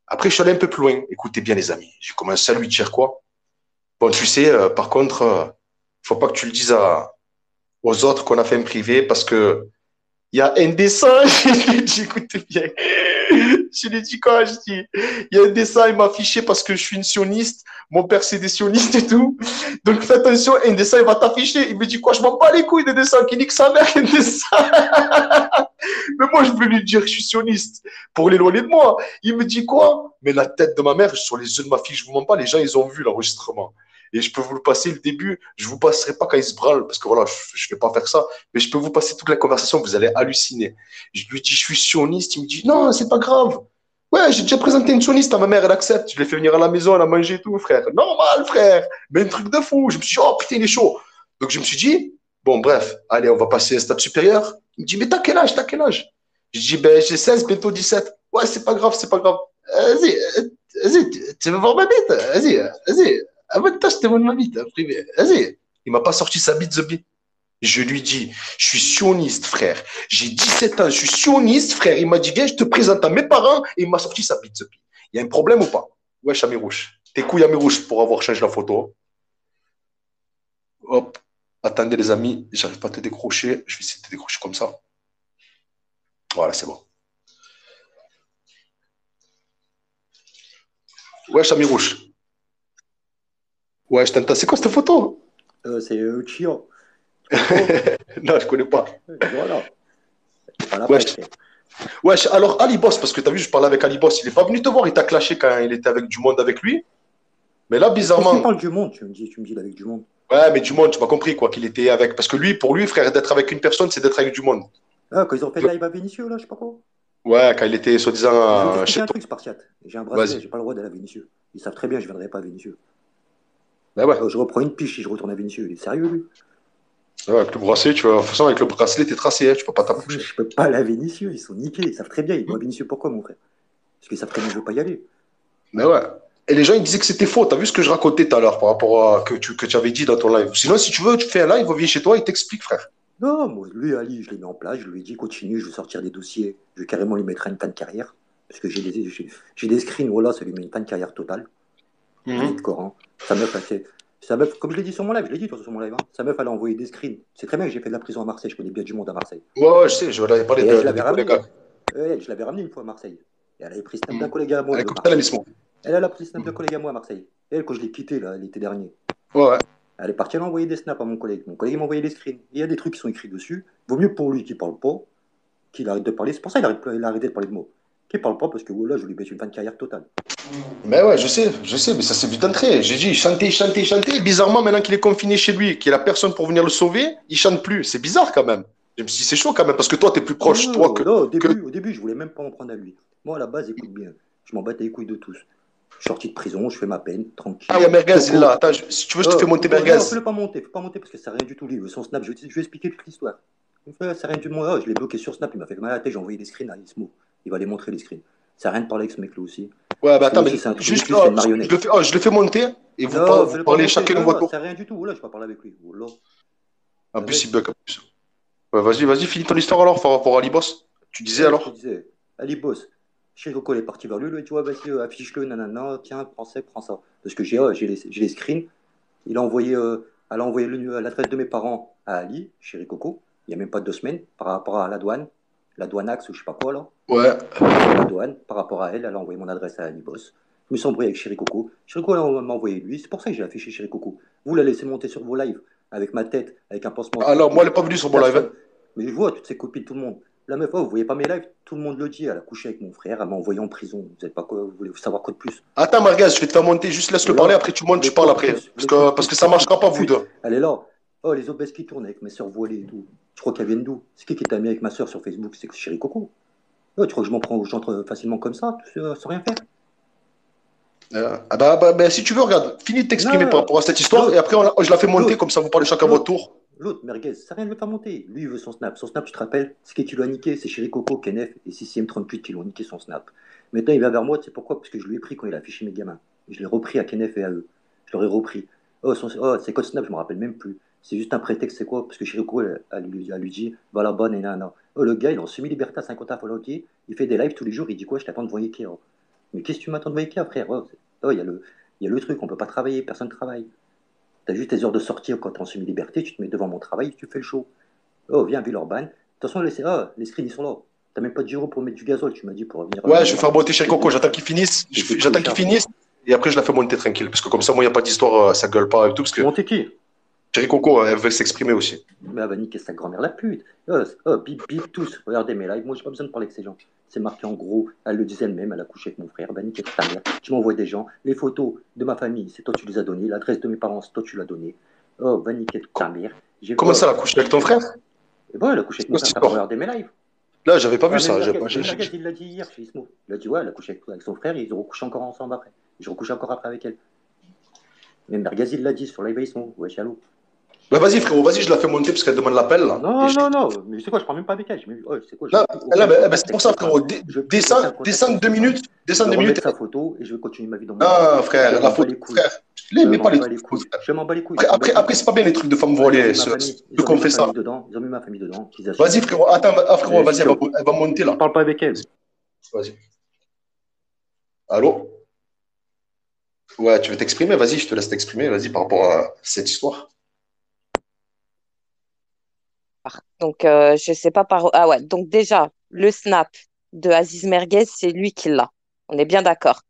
Après, je suis allé un peu plus loin. Écoutez bien, les amis. J'ai commencé à lui dire quoi? Bon, tu sais, par contre, faut pas que tu le dises aux autres qu'on a fait un privé parce que il y a un dessin. Je lui ai dit, écoutez bien. Je lui ai dit quoi? Je dis, il y a un dessin, il m'a affiché parce que je suis une sioniste. Mon père, c'est des sionistes et tout. Donc, fais attention, un dessin, il va t'afficher. Il me dit quoi? Je m'en bats les couilles des dessins. Qui nique sa mère, un dessin. Mais moi, je voulais lui dire que je suis sioniste pour l'éloigner de moi. Il me dit quoi? Mais la tête de ma mère, sur les yeux de ma fille, je vous mens pas, les gens, ils ont vu l'enregistrement. Et je peux vous le passer le début. Je vous passerai pas quand il se branle, parce que voilà, je vais pas faire ça. Mais je peux vous passer toute la conversation, vous allez halluciner. Je lui dis, je suis sioniste. Il me dit, non, c'est pas grave. Ouais, j'ai déjà présenté une sioniste à ma mère, elle accepte. Je l'ai fait venir à la maison, elle a mangé et tout, frère. Normal, frère. Mais un truc de fou. Je me suis dit, oh putain, il est chaud. Donc je me suis dit, bon, bref, allez, on va passer à un stade supérieur. Il me dit, mais t'as quel âge? T'as quel âge? Je dis, ben, j'ai 16, bientôt 17. Ouais, c'est pas grave, c'est pas grave. Vas-y, vas-y, tu veux voir ma bite? Vas-y, vas-y. Avant de t'acheter mon ma bite, privé. Vas-y. Il m'a pas sorti sa bite, The Bee. Je lui dis, je suis sioniste, frère. J'ai 17 ans, je suis sioniste, frère. Il m'a dit, viens, je te présente à mes parents. Et il m'a sorti sa bite, The Bee. Il y a un problème ou pas? Ouais, Chami Rouge. Tes couilles à mes rouges pour avoir changé la photo. Hop. Attendez, les amis, j'arrive pas à te décrocher. Je vais essayer de te décrocher comme ça. Voilà, c'est bon. Ouais, Chami Rouge. Ouais, je t'entends. C'est quoi cette photo? C'est Chio. Non, je connais pas. Voilà. Pas la Ouais, fête, frère. ouais, alors Ali Boss, parce que tu as vu, je parlais avec Ali Boss, il est pas venu te voir, il t'a clashé quand il était avec du monde avec lui. Mais là, Pourquoi tu bizarrement, parles du monde? Tu me dis avec du monde. ouais, mais du monde, tu m'as compris, quoi, qu'il était avec. Parce que lui, pour lui, frère, d'être avec une personne, c'est d'être avec du monde. Ah, quand ils ont fait le live à Vénitieux, là, je sais pas quoi. Ouais, quand il était Je vais soi-disant t'expliquer chez un toi. truc, Spartiate. J'ai un bracelet, Vas-y. j'ai pas le droit d'aller à Vénitieux. Ils savent très bien que je viendrai pas à Vénitieux. Ben ouais. Je reprends une piche si je retourne à Vénitieux. Il est sérieux, lui? Ouais, avec le bracelet, tu vois, de toute façon, avec le bracelet, t'es tracé, hein, tu peux pas t'approcher. Je peux pas aller à Vénitieux, ils sont niqués. Ils savent très bien. Ils vont à Vénitieux pourquoi, mon frère? Parce qu'ils savent très bien que je veux pas y aller. Mais ouais. Et les gens, ils disaient que c'était faux. T'as vu ce que je racontais tout à l'heure par rapport à que tu avais dit dans ton live. Sinon, si tu veux, tu fais un live, viens chez toi, il t'explique, frère. Non, moi, lui, Ali, je l'ai mis en place. Je lui ai dit, continue, je vais sortir des dossiers. Je vais carrément lui mettre une fin de carrière. Parce que j'ai des screens, voilà, ça lui met une fin de carrière totale. De Coran. Sa meuf, comme je l'ai dit sur mon live, je l'ai dit toi, sur mon live, hein. Sa meuf, elle a envoyé des screens. C'est très bien que j'ai fait de la prison à Marseille, je connais bien du monde à Marseille. Ouais, ouais, je sais, je l'avais parlé Et de je l'avais des ramené. collègues. Je l'avais ramené une fois à Marseille. Et elle avait pris le snap d'un collègue à moi Avec de Cocktail à Marseille. Mismo. Elle a pris le snap d'un collègue à moi à Marseille. Et elle, quand je l'ai quitté là, l'été dernier, Ouais, ouais. elle est partie, elle a envoyé des snaps à mon collègue. Mon collègue m'a envoyé des screens. Et il y a des trucs qui sont écrits dessus. Vaut mieux pour lui qu'il parle pas, qu'il arrête de parler. C'est pour ça qu'il a arrêté de parler de mots. Qu'il parle pas parce que voilà, je lui baisse une fin de carrière totale. Mais ouais, je sais, mais ça s'est vite entré. J'ai dit, chanter, chanter, chanter. Bizarrement, maintenant qu'il est confiné chez lui, qu'il a personne pour venir le sauver, il chante plus. C'est bizarre quand même. Je me suis dit, c'est chaud quand même, parce que toi, t'es plus proche, toi, que. Non, au début, je voulais même pas m'en prendre à lui. Moi, à la base, écoute bien, je m'en battais les couilles de tous. Je suis sorti de prison, je fais ma peine, tranquille. Ah, il y a Merguez, il est là. Attends, si tu veux, je te fais monter Merguez. Non, faut pas monter parce que ça sert à rien du tout. Lui, son snap, je vais expliquer toute l'histoire. Ça sert à rien du tout. Je l'ai bloqué sur Snap, il m'a fait mal à la tête, j'ai envoyé des screens à Ismo. Il va les montrer les screens. Ça sert à rien de parler avec ce mec-là aussi. Ouais, bah attends, mais c'est un truc juste de là, c'est une marionnette. je le fais monter et vous, vous parlez chacun de votre tour. Ça sert à rien du tout. Voilà, je vais pas parler avec lui. Voilà. En plus, il bug en plus. Ouais, vas-y, finis ton histoire alors par rapport à Ali Boss. Tu disais alors? Je disais, Ali Boss. Chiroko est parti vers lui, il dit ouais, vas-y, affiche-le, nanana, tiens, prends ça. Parce que j'ai les screens. Elle a envoyé l'adresse de mes parents à Ali, chez Coco, il n'y a même pas 2 semaines, par rapport à la douane Axe ou je sais pas quoi là. Ouais. La douane, par rapport à elle a envoyé mon adresse à Ali Boss. Je me suis embrouillé avec Chéri Coco. Chéri Coco m'a envoyé lui, c'est pour ça que j'ai affiché Chéri Coco. Vous la laissez monter sur vos lives, avec ma tête, avec un pansement. Alors, moi, elle n'est pas venue sur mon live. Mais je vois toutes ses copines, tout le monde. La meuf, vous voyez pas mes lives, tout le monde le dit. Elle a couché avec mon frère, elle m'a envoyé en prison. Vous êtes pas quoi, vous voulez savoir quoi de plus? Attends, Margaz, je vais te faire monter, juste laisse-le parler, après tu montes, tu parles après. Parce que ça marchera pas, vous deux. Elle est là. Oh, les obèses qui tournent avec mes sœurs voilées et tout. Je crois qu'elles viennent d'où? C'est qui t'a mis avec ma sœur sur Facebook? C'est Chéri Coco. Oh, tu crois que je m'en prends aux gens facilement comme ça, sans rien faire? Bah, si tu veux, regarde, finis de t'exprimer par rapport à cette histoire, et après, je la fais monter, comme ça, vous parlez chacun à votre tour. L'autre, Merguez, ça rien de le faire monter. Lui, il veut son snap. Son snap, tu te rappelles, c'est qui l'a niqué? C'est Chéri Coco, Kenef et CCM38 qui l'ont niqué son snap. Maintenant, il vient vers moi, tu sais pourquoi? Parce que je lui ai pris quand il a affiché mes gamins. Je l'ai repris à Kenef et à eux. Je leur ai repris. C'est quoi Snap, je me rappelle même plus. C'est juste un prétexte, c'est quoi? Parce que Chirico, elle lui dit, va là-bas, nanana. Oh, le gars, il est en semi-liberté à 50 à Follow, il fait des lives tous les jours, il dit quoi? Je t'attends devant Ikea. Mais qu'est-ce que tu m'attends devant Ikea, frère? Il y a le truc, on peut pas travailler, personne ne travaille. T'as juste tes heures de sortie quand t'es en semi-liberté, tu te mets devant mon travail, tu fais le show. Oh, viens, Villeurbanne. De toute façon, les screens, ils sont là. T'as même pas de gyro pour mettre du gazole, tu m'as dit, pour revenir. Ouais, je vais faire monter chez Coco. J'attends qu'il finisse. J'attends qu'il finisse. Et après, je la fais monter tranquille. Parce que comme ça, moi, il n'y a pas d'histoire, ça gueule pas et tout. Parce que Monter qui? Chérie Coco, elle veut s'exprimer aussi. Mais elle va niquer sa grand-mère, la pute. Bip, bip, tous. Regardez mes lives. Moi, j'ai pas besoin de parler avec ces gens. C'est marqué en gros. Elle le disait elle-même. Elle a couché avec mon frère. Va niquer ta mère. Tu m'envoies des gens. Les photos de ma famille, c'est toi tu les as données. L'adresse de mes parents, c'est toi tu l'as donnée. Oh, va niquer ta mère. Comment ça, elle a couché avec ton frère? Et bon, elle a couché avec mon frère. T'as regardé mes lives. Là, j'avais pas vu ça. Merguez, il l'a dit hier chez Ismo. Il a dit, ouais, elle a couché avec son frère et ils ont recouché encore ensemble après. J'ai recouché encore après avec elle. Mais Merguez, il l'a dit sur live Ismo. Ouais, chalou. Bah vas-y frérot, vas-y, je la fais monter parce qu'elle demande l'appel là. Non, mais c'est quoi, je parle même pas avec elle. C'est quoi, c'est pour ça frérot, descends 2 minutes, descends 2 minutes. Sa photo et je vais continuer ma vie dans mon Ah frère, la photo, frère, je mets pas les couilles. Je m'en bats les couilles. Après c'est pas bien les trucs de femmes volées, ceux qu'on fait ça. Ils ont mis ma famille dedans. Vas-y frérot, attends, frérot, vas-y, elle va monter là. Je parle pas avec elle. Vas-y. Allô? Ouais, tu veux t'exprimer? Vas-y, je te laisse t'exprimer, vas-y, par rapport à cette histoire. Donc, je sais pas par. Ah ouais, donc déjà, le snap de Aziz Merguez, c'est lui qui l'a. On est bien d'accord.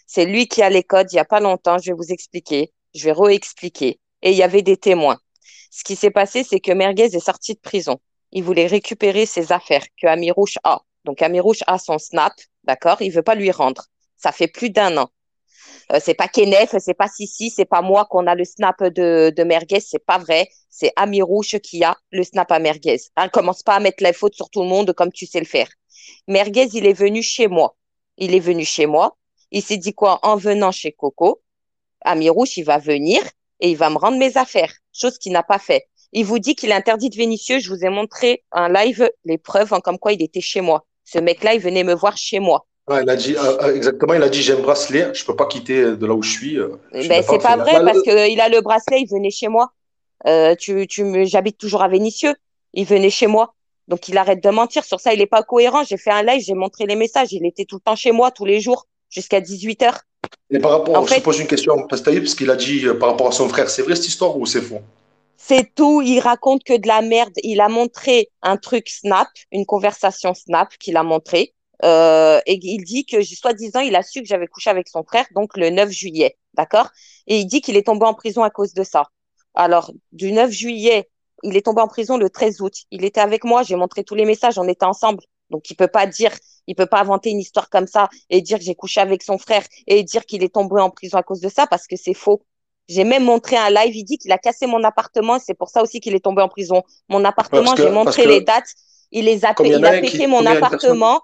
C'est lui qui a les codes il n'y a pas longtemps. Je vais vous expliquer. Je vais réexpliquer. Et il y avait des témoins. Ce qui s'est passé, c'est que Merguez est sorti de prison. Il voulait récupérer ses affaires que Amirouche a. Donc, Amirouche a son snap, d'accord? Il veut pas lui rendre. Ça fait plus d'1 an. C'est pas Kenneth, c'est pas Sissi, c'est pas moi qu'on a le snap de Merguez, c'est pas vrai. C'est Amirouche qui a le snap à Merguez. Hein, commence pas à mettre la faute sur tout le monde comme tu sais le faire. Merguez, il est venu chez moi. Il est venu chez moi. Il s'est dit quoi? En venant chez Coco, Amirouche, il va venir et il va me rendre mes affaires. Chose qu'il n'a pas fait. Il vous dit qu'il est interdit de Vénitieux. Je vous ai montré un live, les preuves, comme quoi il était chez moi. Ce mec-là, il venait me voir chez moi. Ouais, il a dit, exactement, il a dit j'ai un bracelet, je peux pas quitter de là où je suis. Ben, c'est pas vrai parce qu'il a le bracelet, il venait chez moi. J'habite toujours à Vénissieux. Il venait chez moi. Donc, il arrête de mentir. Sur ça, il n'est pas cohérent. J'ai fait un live, j'ai montré les messages. Il était tout le temps chez moi, tous les jours, jusqu'à 18h. Et par rapport, je te pose une question, parce qu'il a dit par rapport à son frère, c'est vrai cette histoire ou c'est faux? C'est tout. Il raconte que de la merde. Il a montré un truc Snap, une conversation Snap qu'il a montré. Et il dit que, soi-disant, il a su que j'avais couché avec son frère, donc le 9 juillet, d'accord? Et il dit qu'il est tombé en prison à cause de ça. Alors, du 9 juillet, il est tombé en prison le 13 août. Il était avec moi, j'ai montré tous les messages, on était ensemble. Donc, il peut pas inventer une histoire comme ça et dire que j'ai couché avec son frère et dire qu'il est tombé en prison à cause de ça parce que c'est faux. J'ai même montré un live, il dit qu'il a cassé mon appartement, c'est pour ça aussi qu'il est tombé en prison. Mon appartement, j'ai montré les dates, il a pété mon appartement.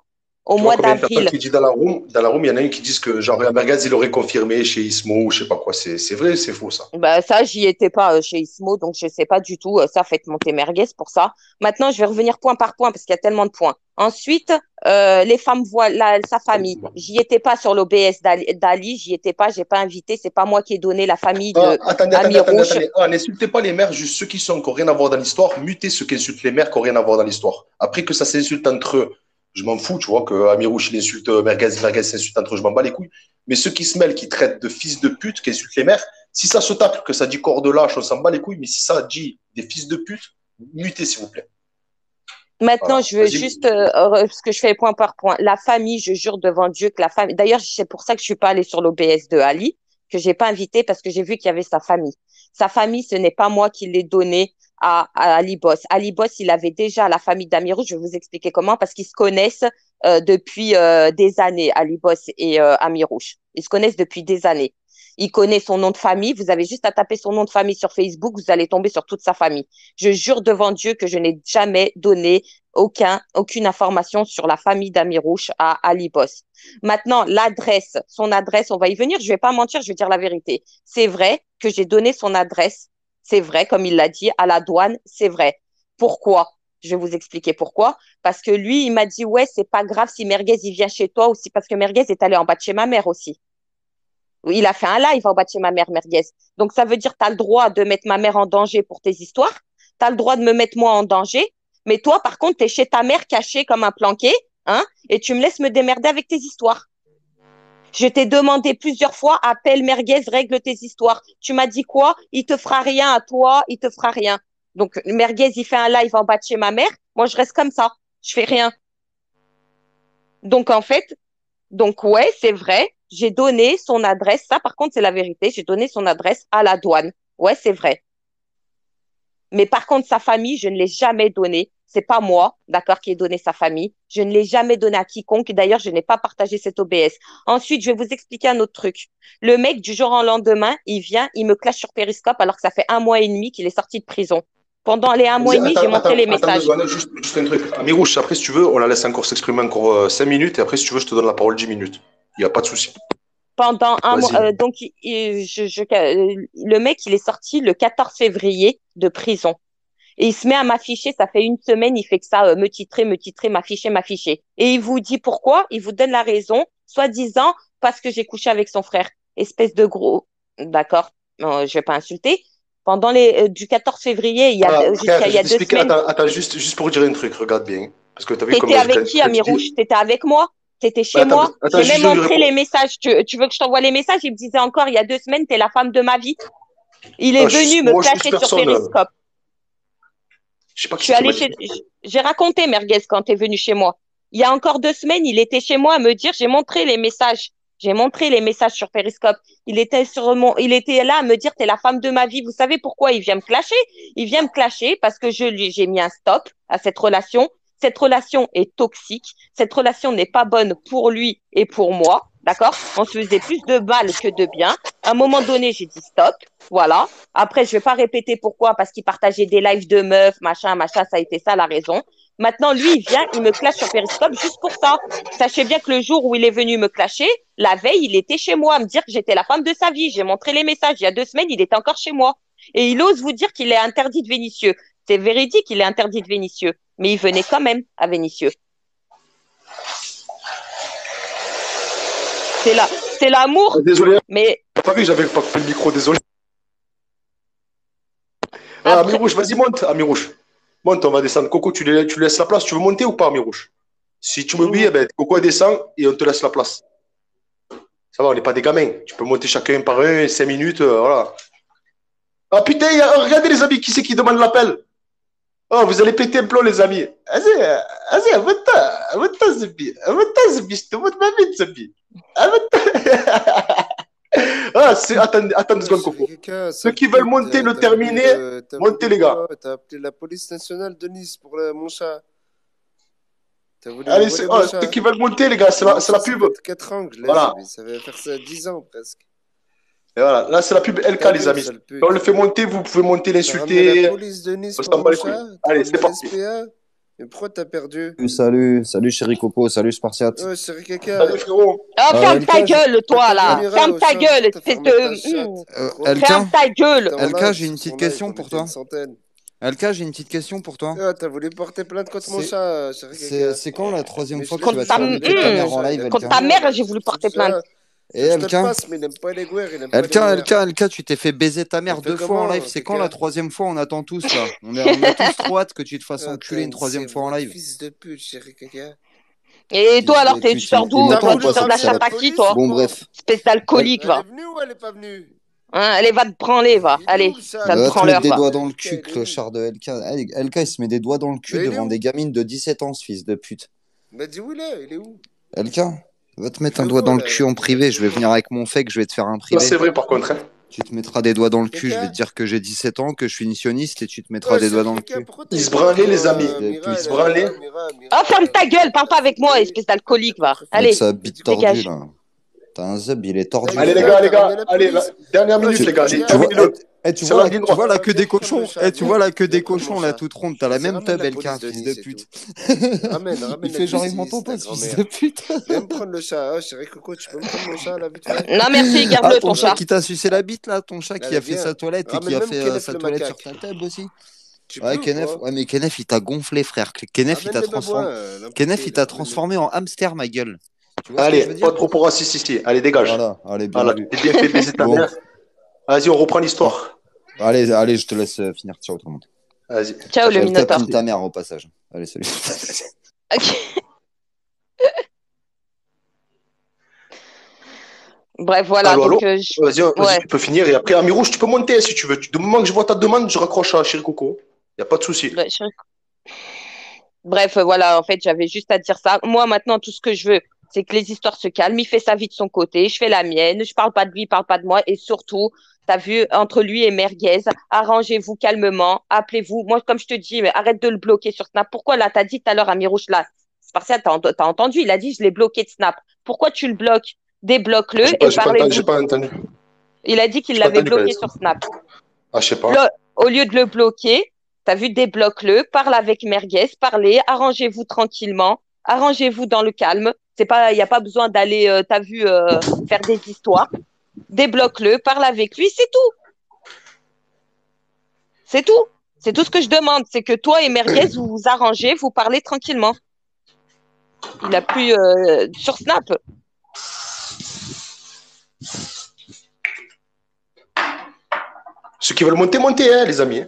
Au mois d'avril. Qui dit dans la room, il y en a un qui dit que genre Merguez, il aurait confirmé chez Ismo ou je sais pas quoi. C'est vrai, c'est faux ça. Bah ça, j'y étais pas chez Ismo, donc je sais pas du tout. Ça, faites monter Merguez pour ça. Maintenant, je vais revenir point par point parce qu'il y a tellement de points. Ensuite, les femmes voient sa famille. J'y étais pas sur l'OBS d'Ali, j'y étais pas, j'ai pas invité. C'est pas moi qui ai donné la famille de attendez. N'insultez pas les mères, juste ceux qui sont qui n'ont rien à voir dans l'histoire. Mutez ceux qui insultent les mères qui n'ont rien à voir dans l'histoire. Après que ça s'insulte entre eux. Je m'en fous, tu vois, que Amirouche, il insulte Merguez s'insulte entre eux, je m'en bats les couilles. Mais ceux qui se mêlent, qui traitent de fils de pute, qui insultent les mères, si ça se tape, que ça dit corps de lâche, on s'en bat les couilles, mais si ça dit des fils de pute, mutez, s'il vous plaît. Maintenant, je veux juste, parce que je fais point par point. La famille, je jure devant Dieu que la famille, d'ailleurs, c'est pour ça que je suis pas allée sur l'OBS de Ali, que j'ai pas invité parce que j'ai vu qu'il y avait sa famille. Sa famille, ce n'est pas moi qui l'ai donné à Ali Boss. Ali Boss, il avait déjà la famille d'Amirou. Je vais vous expliquer comment, parce qu'ils se connaissent depuis des années, Ali Boss et Amirouche. Ils se connaissent depuis des années. Il connaît son nom de famille. Vous avez juste à taper son nom de famille sur Facebook, vous allez tomber sur toute sa famille. Je jure devant Dieu que je n'ai jamais donné aucune information sur la famille d'Amirouche à Ali Boss. Maintenant, son adresse, on va y venir. Je vais pas mentir, je vais dire la vérité. C'est vrai que j'ai donné son adresse. C'est vrai, comme il l'a dit, à la douane, c'est vrai. Pourquoi? Je vais vous expliquer pourquoi. Parce que lui, il m'a dit, ouais, c'est pas grave si Merguez, il vient chez toi aussi, parce que Merguez est allé en bas de chez ma mère aussi. Il a fait un live en bas de chez ma mère, Merguez. Donc, ça veut dire que tu as le droit de mettre ma mère en danger pour tes histoires. Tu as le droit de me mettre moi en danger. Mais toi, par contre, tu es chez ta mère caché comme un planqué, hein, et tu me laisses me démerder avec tes histoires. Je t'ai demandé plusieurs fois, appelle Merguez, règle tes histoires. Tu m'as dit quoi? Il te fera rien à toi, il te fera rien. Donc, Merguez, il fait un live en bas de chez ma mère. Moi, je reste comme ça. Je fais rien. Donc, en fait, ouais, c'est vrai. J'ai donné son adresse. Ça, par contre, c'est la vérité. J'ai donné son adresse à la douane. Ouais, c'est vrai. Mais par contre, sa famille, je ne l'ai jamais donnée. C'est pas moi, d'accord, qui ai donné sa famille. Je ne l'ai jamais donné à quiconque. D'ailleurs, je n'ai pas partagé cette OBS. Ensuite, je vais vous expliquer un autre truc. Le mec, du jour au lendemain, il vient, il me clash sur Periscope alors que ça fait 1 mois et demi qu'il est sorti de prison. Pendant les 1 mois et demi, j'ai montré les messages. Juste un truc. Amirouche, après, si tu veux, on la laisse encore s'exprimer encore 5 minutes. Et après, si tu veux, je te donne la parole 10 minutes. Il n'y a pas de souci. Pendant un Vas-y. mois, donc, le mec, il est sorti le 14 février de prison. Et il se met à m'afficher, ça fait 1 semaine, il fait que ça, me titrer, m'afficher. Et il vous dit pourquoi? Il vous donne la raison, soi-disant, parce que j'ai couché avec son frère. Espèce de gros. D'accord, je vais pas insulter. Pendant du 14 février, jusqu'à il y a 2 semaines. Attends, juste pour dire un truc, regarde bien. Parce que t'as vu T'étais avec qui, Amirouche? T'étais avec moi? T'étais chez moi? J'ai même montré les messages. Tu veux que je t'envoie les messages? Il me disait encore il y a 2 semaines, t'es la femme de ma vie. Il est venu me clasher sur Periscope. Je sais pas qui J'ai raconté, Merguez, quand t'es venu chez moi. Il y a encore 2 semaines, il était chez moi à me dire, j'ai montré les messages. J'ai montré les messages sur Periscope. Il était là à me dire, t'es la femme de ma vie. Vous savez pourquoi il vient me clasher? Il vient me clasher parce que j'ai mis un stop à cette relation. Cette relation est toxique. Cette relation n'est pas bonne pour lui et pour moi. D'accord? On se faisait plus de mal que de bien. À un moment donné, j'ai dit stop. Voilà. Après, je vais pas répéter pourquoi, parce qu'il partageait des lives de meufs, machin, ça a été ça la raison. Maintenant, lui, il vient, il me clash sur Periscope juste pour ça. Sachez bien que le jour où il est venu me clasher, la veille, il était chez moi à me dire que j'étais la femme de sa vie. J'ai montré les messages. Il y a 2 semaines, il était encore chez moi. Et il ose vous dire qu'il est interdit de Vénissieux. C'est véridique, il est interdit de Vénissieux. Mais il venait quand même à Vénissieux. C'est l'amour. Désolé. Mais. Pas vu, j'avais pas coupé le micro, désolé. Amirouche, vas-y, monte, Amirouche. Monte, on va descendre. Coco, tu laisses la place. Tu veux monter ou pas, Amirouche? Si tu m'oublies, Coco descend et on te laisse la place. Ça va, on n'est pas des gamins. Tu peux monter chacun par un, 5 minutes, voilà. Ah putain, regardez les amis, qui c'est qui demande l'appel? Oh, vous allez péter un plomb, les amis. Vas-y, amène-toi, Zebi. Je te montre ma vie, Zebi. Attends 2 secondes, Coco. Ceux qui veulent monter, le terminer, montez, les gars. T'as appelé la police nationale de Nice pour mon chat. Allez, ceux qui veulent monter, les gars, c'est la pub. 4 ans que je l'ai, voilà. Ça va faire ça 10 ans presque. Et voilà, là c'est la pub LK, les amis. Quand on le fait monter, vous pouvez monter, l'insulter. La police de Nice pour mon chat. Allez, c'est parti. Mais pourquoi t'as perdu? Salut chéri Coco, salut Spartiate. Ouais, chéri Caca. Salut frérot. Oh, ferme ta gueule, toi là. Ferme ta gueule, espèce de. Ferme ta gueule. LK, j'ai une petite question pour toi. LK, j'ai une petite question pour toi. Ah, t'as voulu porter plainte contre mon chat, chéri Caca. C'est quand la 3e fois que tu vas te faire buter ta mère en live, LK? Contre ta mère, j'ai voulu porter plainte. Et LK, LK, tu t'es fait baiser ta mère 2 fois en live. C'est quand la 3e fois? On attend tous là. On a tous trop hâte que tu te fasses enculer une 3e fois en live. Fils de pute, chéri Caca. Et toi alors, tu sors d'où? Tu sors de la chatte à qui, toi? Bon, bref. Espèce d'alcoolique, va. Elle est venue ou elle est pas venue? Allez, va te branler, va. Allez, ça te prend l'heure, des va. doigts dans le cul, clochard de LK. LK, il se met des doigts dans le cul devant des gamines de 17 ans, ce fils de pute. Bah dis où il est où? LK, va te mettre un doigt dans le cul en privé. Je vais venir avec mon fake, je vais te faire un privé. C'est vrai, par contre. Hein. Tu te mettras des doigts dans le cul, je vais te dire que j'ai 17 ans, que je suis sioniste et tu te mettras des doigts dans le cul. Ils se branlaient, les amis. Ils se branlaient. Oh, ferme ta gueule, parle pas avec moi, espèce d'alcoolique, va. Allez, ça bite tordu, là. T'as un zeb, il est tordu. Allez, les gars, allez, dernière minute, les gars. Tu vois la queue des cochons. Tu vois la queue des cochons, là, toute ronde. T'as la même tub, LK, fils de pute. Il fait genre, il m'entend pas, ce fils de pute. Viens me prendre le chat. Chéri Coco, tu peux me prendre mon chat, là, vite fait? Non, merci, garde-le, ton chat. Qui t'a sucé la bite, là, ton chat qui a fait sa toilette et qui a fait sa toilette sur ta tub aussi. Ouais, Kenneth, mais Kenneth, il t'a gonflé, frère. Kenneth, il t'a transformé en hamster, ma gueule. Tu vois ce que je veux Allez, dire? pas trop pour raciste ici. Allez, dégage. Voilà, allez, bien Voilà, vu. t'es bien fait baiser ta Bon, mère. Vas-y, on reprend l'histoire. allez, allez, je te laisse finir. Ciao, tout le monde. Vas-y. Ciao, le Elle Minotaure. tapine ta mère au passage. Allez, salut. Ok. Bref, voilà. Allô, allô? Donc, Vas-y, ouais. tu peux finir. Et après, Ami Rouge, tu peux monter si tu veux. Du moment que je vois ta demande, je raccroche à Chéri Coco. Il n'y a pas de souci. Ouais, Bref, voilà, en fait, j'avais juste à dire ça. Moi, maintenant, tout ce que je veux, c'est que les histoires se calment. Il fait sa vie de son côté, je fais la mienne. Je parle pas de lui, il parle pas de moi. Et surtout, t'as vu, entre lui et Merguez, arrangez-vous calmement, appelez-vous. Moi, comme je te dis, mais arrête de le bloquer sur Snap. Pourquoi là, t'as dit tout à l'heure à Mirouche, là, Spartiate, t'as entendu, il a dit, je l'ai bloqué de Snap. Pourquoi tu le bloques? Débloque-le et J'ai parlez-vous. pas entendu. Il a dit qu'il J'ai pas l'avait entendu, bloqué Clarisse. sur Snap. Ah, je sais pas. Au lieu de le bloquer, t'as vu, débloque-le, parle avec Merguez, parlez, arrangez-vous tranquillement, arrangez-vous dans le calme. C'est pas, il n'y a pas besoin d'aller, t'as vu, faire des histoires. Débloque-le, parle avec lui, c'est tout. C'est tout. C'est tout ce que je demande. C'est que toi et Merguez, vous vous arrangez, vous parlez tranquillement. Il a plus sur Snap. Ceux qui veulent monter, montez, hein, les amis.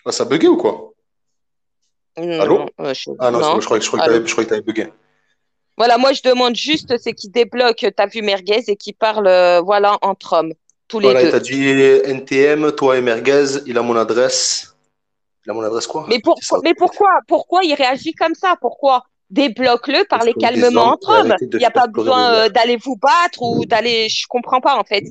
Ah, ça a bugué ou quoi? Allô? Ah non, non. je croyais que t'avais bugué. Voilà, moi je demande juste, c'est qu'il débloque, t'as vu Merguez et qu'il parle, voilà, entre hommes, tous les Voilà, il deux. t'a dit NTM, toi et Merguez, il a mon adresse. Il a mon adresse quoi? Mais pourquoi il réagit comme ça? Pourquoi? Débloque-le, Parce parlez que des calmement hommes entre et hommes. arrêtez de Il n'y a faire pas pleurer vos besoin mères. d'aller vous battre ou d'aller. Je comprends pas en fait.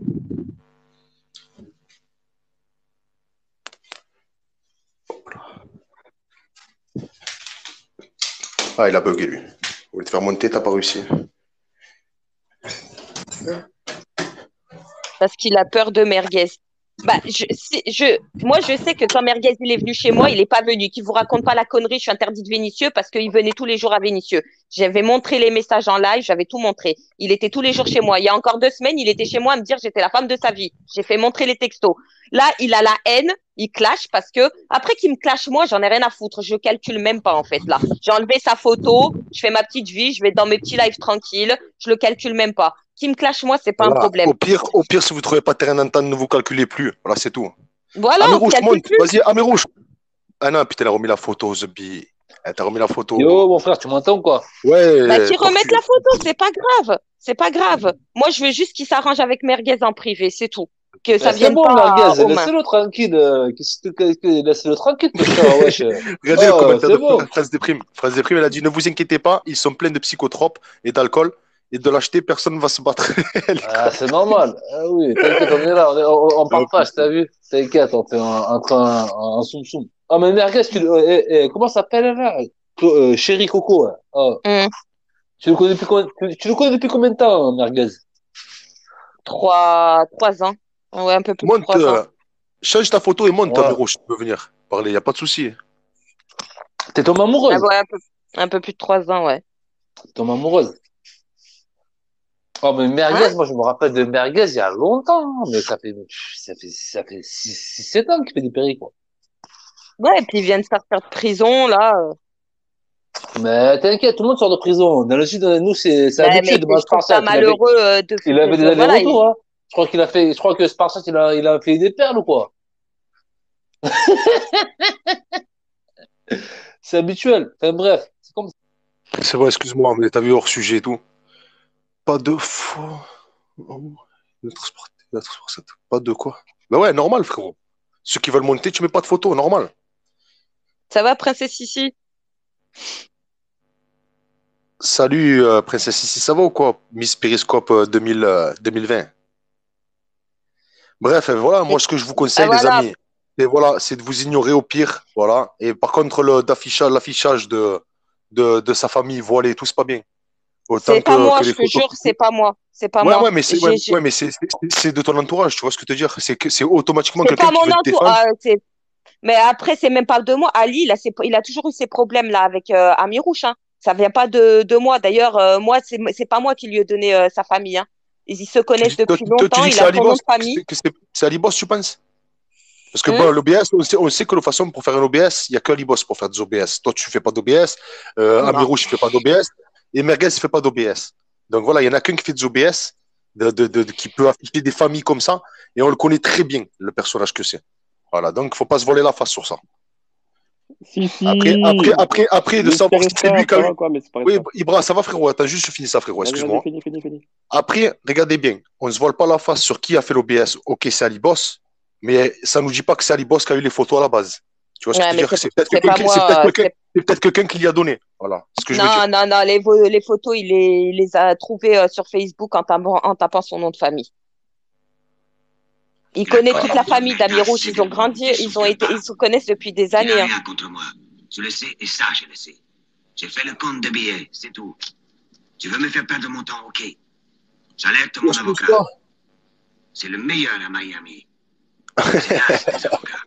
Ah, il a bugué lui. Il voulait te faire monter, t'as pas réussi. Parce qu'il a peur de Merguez. Bah, moi, je sais que quand Merguez il est venu chez moi, il n'est pas venu. Qu'il vous raconte pas la connerie, je suis interdite de Vénissieux parce qu'il venait tous les jours à Vénissieux. J'avais montré les messages en live, j'avais tout montré. Il était tous les jours chez moi. Il y a encore 2 semaines, il était chez moi à me dire j'étais la femme de sa vie. J'ai fait montrer les textos. Là, il a la haine, il clash parce que après qu'il me clash moi, j'en ai rien à foutre. Je calcule même pas en fait là. J'ai enlevé sa photo, je fais ma petite vie, je vais dans mes petits lives tranquilles, je le calcule même pas. Qui me clash moi, c'est pas un Voilà. problème. Au pire, si vous trouvez pas terrain d'entente, ne vous calculez plus. Voilà, c'est tout. Voilà, Ami on Rouge, calcule monte. plus. Vas-y, Ami Rouge. Ah non, putain, elle a remis la photo, Zebi. Elle t'a remis la photo. Yo, mon frère, tu m'entends ou quoi? Ouais. Bah, qu'ils remettent la photo, c'est pas grave. C'est pas grave. Moi, je veux juste qu'il s'arrange avec Merguez en privé, c'est tout. Que ça C'est vienne bon, pas Merguez, aux mains. laissez-le tranquille. Laissez-le tranquille, putain, wesh. Regardez le Oh, commentaire c'est de bon. Phrase des Primes. Phrase des Primes, elle a dit ne vous inquiétez pas, ils sont pleins de psychotropes et d'alcool. Et de l'acheter, personne ne va se battre. Ah, c'est normal. Ah oui, t'inquiète, on est là, on partage, t'as vu? T'inquiète, on fait un soum-soum. Ah, mais Merguez, comment ça s'appelle là? Chéri Coco. Ouais. Oh. Tu le connais depuis combien de temps, Merguez? 3 ans. Ouais, un peu plus de Monte, 3 ans. change ta photo et monte, Ouais. Amiro, je peux venir parler, il n'y a pas de souci. T'es tombée amoureuse? Ah ouais, un peu plus de 3 ans, ouais. Tombée amoureuse? Oh, mais Merguez, moi, je me rappelle de Merguez il y a longtemps, mais ça fait 6-7 ans qu'il fait des péris, quoi. Ouais, et puis il vient de sortir de prison, là. Mais t'inquiète, tout le monde sort de prison. Dans le sud, nous, c'est Ouais, mais habitué de je trouve ça malheureux il avait des voilà, allers-retours, hein. Je crois que Spartiate, il a fait des perles ou quoi? C'est habituel. Enfin, bref. C'est comme ça. C'est vrai, excuse-moi, mais t'as vu hors sujet et tout. Pas de faux. Pas de quoi? Bah ouais, normal, frérot. Ceux qui veulent monter, tu mets pas de photo, normal. Ça va, princesse ici? Salut, princesse ici, ça va ou quoi? Miss Periscope 2020. Bref, voilà, moi, ce que je vous conseille, les voilà. amis, et voilà, c'est de vous ignorer au pire, voilà. Et par contre, l'affichage de sa famille voilée, tout, c'est pas bien. C'est pas moi, je te jure, c'est pas moi. C'est pas moi. Ouais, mais c'est de ton entourage, tu vois ce que je veux te dire? C'est automatiquement quelqu'un qui veut te défendre. Mais après, c'est même pas de moi. Ali, il a toujours eu ces problèmes-là avec Amirouche. Hein. Ça vient pas de moi. D'ailleurs, moi, c'est pas moi qui lui ai donné sa famille. Hein. Ils se connaissent depuis longtemps. Il a son nom de famille. C'est Ali Boss, tu penses? Parce que bon, l'OBS, on sait que de toute façon, pour faire un OBS, il n'y a que Libos pour faire des OBS. Toi, tu ne fais pas d'OBS, Amirouche ne fait pas d'OBS, et Merguez ne fait pas d'OBS. Donc voilà, il n'y en a qu'un qui fait des OBS, qui peut afficher des familles comme ça, et on le connaît très bien, le personnage que c'est. Voilà, donc il ne faut pas se voler la face sur ça. Si, si. Après de savoir si c'est lui qui a eu. Oui, ça. Ibra, ça va, frérot, attends, juste fini ça, frérot, excuse-moi. Fini. Après, regardez bien, on ne se voile pas la face sur qui a fait l'OBS. Ok, c'est Alibos, mais ça ne nous dit pas que c'est Alibos qui a eu les photos à la base. Tu vois ce que je veux dire? C'est peut-être quelqu'un qui l'y a donné. Voilà, ce que je veux dire. Non, les photos, il les a trouvées sur Facebook en tapant son nom de famille. Il connaît toute la famille d'Amirouche, ils ont grandi, ils se connaissent depuis des années. Il n'y a rien contre moi. Je le sais et ça, je le sais. J'ai fait le compte de billets, c'est tout. Tu veux me faire perdre mon temps, ok. J'alerte mon avocat. C'est le meilleur à Miami. C'est l'as des avocats.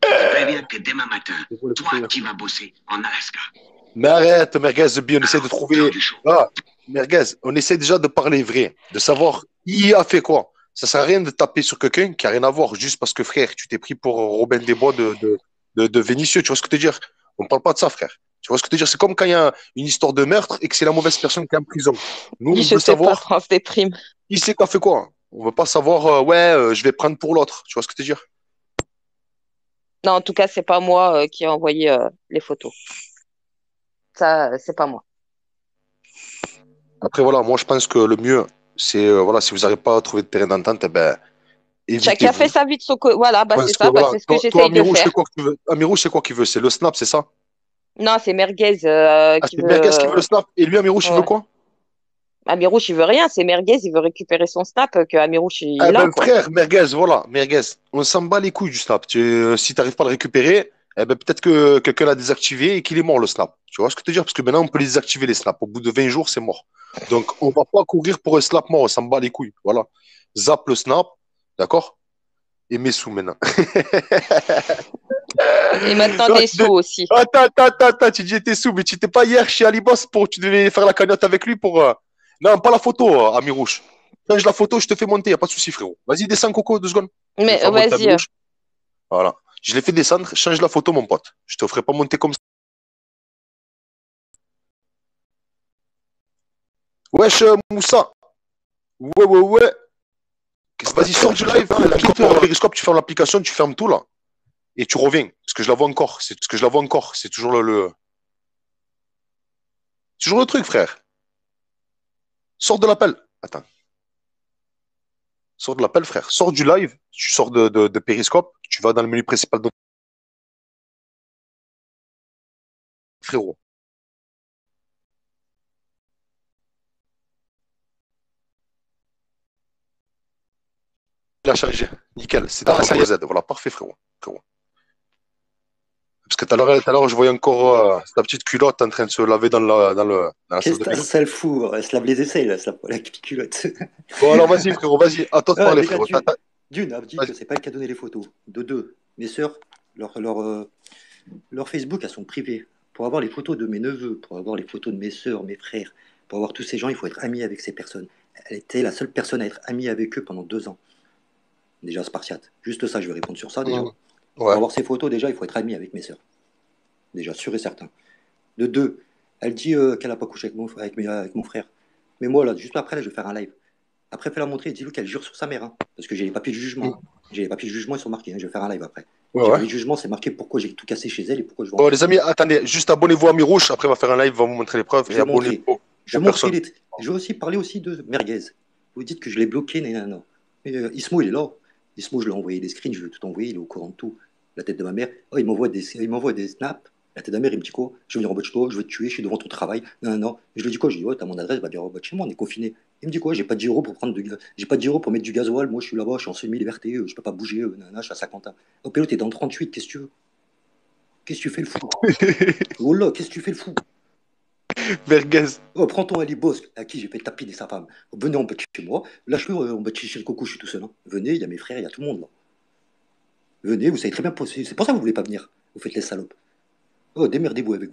Je te préviens que demain matin, toi, tu vas bosser en Alaska. Mais arrête, Merguez, on essaie de trouver. Ah, Merguez, on essaie déjà de parler vrai, de savoir qui a fait quoi. Ça sert à rien de taper sur quelqu'un qui a rien à voir, juste parce que, frère, tu t'es pris pour Robin des Bois de Vénitieux. Tu vois ce que je veux dire? On ne parle pas de ça, frère. Tu vois ce que je veux dire? C'est comme quand il y a une histoire de meurtre et que c'est la mauvaise personne qui est en prison. Nous, on veut savoir qui c'est qui a fait quoi. On ne veut pas savoir, je vais prendre pour l'autre. Tu vois ce que je veux dire? Non, en tout cas, c'est pas moi qui ai envoyé les photos. Ça, c'est pas moi. Après, voilà, moi, je pense que le mieux, c'est, si vous n'arrivez pas à trouver de terrain d'entente, chacun fait sa vie de son côté. Voilà, c'est ça, c'est ce que j'essaye de faire. Amirouche, c'est quoi qu'il veut? C'est le snap, c'est ça? Non, c'est Merguez qui veut... Merguez qui veut le snap. Et lui, Amirouche, il veut quoi? Amirouche, il veut rien. C'est Merguez, il veut récupérer son snap que Amirouche, il a. Frère, Merguez, voilà, Merguez. On s'en bat les couilles du snap. Si tu n'arrives pas à le récupérer, peut-être que quelqu'un l'a désactivé et qu'il est mort, le snap. Tu vois ce que je veux dire? Parce que maintenant, on peut les désactiver, les snaps. Au bout de 20 jours, c'est mort. Donc, on ne va pas courir pour un snap mort. On s'en bat les couilles. Voilà. Zap le snap. D'accord? Et mes sous maintenant. Et maintenant des sous aussi. Attends, tu dis tes sous, mais tu n'étais pas hier chez Alibos tu devais faire la cagnotte avec lui pour. Non, pas la photo, Amirouche. Change la photo, je te fais monter, il n'y a pas de souci, frérot. Vas-y, descends, Coco, 2 secondes. Mais vas-y. Voilà. Je l'ai fait descendre, change la photo, mon pote. Je te ferai pas monter comme ça. Wesh, Moussa. Ouais. Vas-y, sors du live. Quitte Periscope, tu fermes l'application, tu fermes tout, là. Et tu reviens. Parce que je la vois encore. C'est toujours C'est toujours le truc, frère. Sors de l'appel. Attends. Sors de l'appel, frère. Sors du live. Tu sors de Periscope. Tu vas dans le menu principal de frérot. Il a chargé. Nickel. C'est dans la salle Z. Voilà, parfait, frérot. Parce que tout à l'heure, je voyais encore ta petite culotte en train de se laver dans la salle de bain. Qu'est-ce que elle fout? Elle se lave les aisselles, elle se lave la petite culotte. Bon, alors vas-y, frérot, vas-y. Attends de parler, frérot. D'une, elle dit que c'est pas elle qui a donné les photos. De deux, mes sœurs, leur Facebook, elles sont privées. Pour avoir les photos de mes neveux, pour avoir les photos de mes sœurs, mes frères, pour avoir tous ces gens, il faut être ami avec ces personnes. Elle était la seule personne à être amie avec eux pendant 2 ans. Déjà, Spartiate. Juste ça, je vais répondre sur ça, déjà. Pour avoir ces photos, déjà, il faut être ami avec mes sœurs. Déjà, sûr et certain. De deux, elle dit qu'elle n'a pas couché avec mon frère. Mais moi, là, juste après, là, je vais faire un live. Après, fais-la montrer, dis-lui qu'elle jure sur sa mère. Hein, parce que j'ai les papiers de jugement. J'ai les papiers de jugement, ils sont marqués. Hein, je vais faire un live après. Les papiers de jugement, c'est marqué pourquoi j'ai tout cassé chez elle et pourquoi je vais. Bon, les amis, attendez, juste abonnez-vous à Mirouche. Après, on va faire un live, on va vous montrer les preuves. Je vais aussi parler aussi de Merguez. Vous dites que je l'ai bloqué, non. Mais Ismo, il est là. Ismo, je lui ai envoyé des screens, je vais tout envoyer, il est au courant de tout. La tête de ma mère, il m'envoie des snaps. La tête de ma mère, il me dit quoi? Je vais venir en bas de chez toi, je vais te tuer, je suis devant ton travail. Non. Je lui dis quoi? Je lui dis, t'as mon adresse, va venir en bas de chez moi, on est confiné. Il me dit quoi? J'ai pas de 10 euros pour j'ai pas de 10 euros pour mettre du gasoil, moi je suis là-bas, je suis en semi-liberté, je peux pas bouger, je suis à 50 ans. Oh, Pélo, t'es dans le 38, qu'est-ce que tu veux? Qu'est-ce que tu fais le fou? Oh là, qu'est-ce que tu fais le fou? Merguez. Oh, prends ton Ali Boss, à qui j'ai fait taper sa femme. Venez en bas de chez moi, lâche-le, en bas de chez le coco, je suis tout seul. Hein. Venez, il y a mes frères, il y a tout le monde là. Venez, vous savez très bien, c'est pour ça que vous voulez pas venir. Vous faites les salopes. Oh, démerdez-vous avec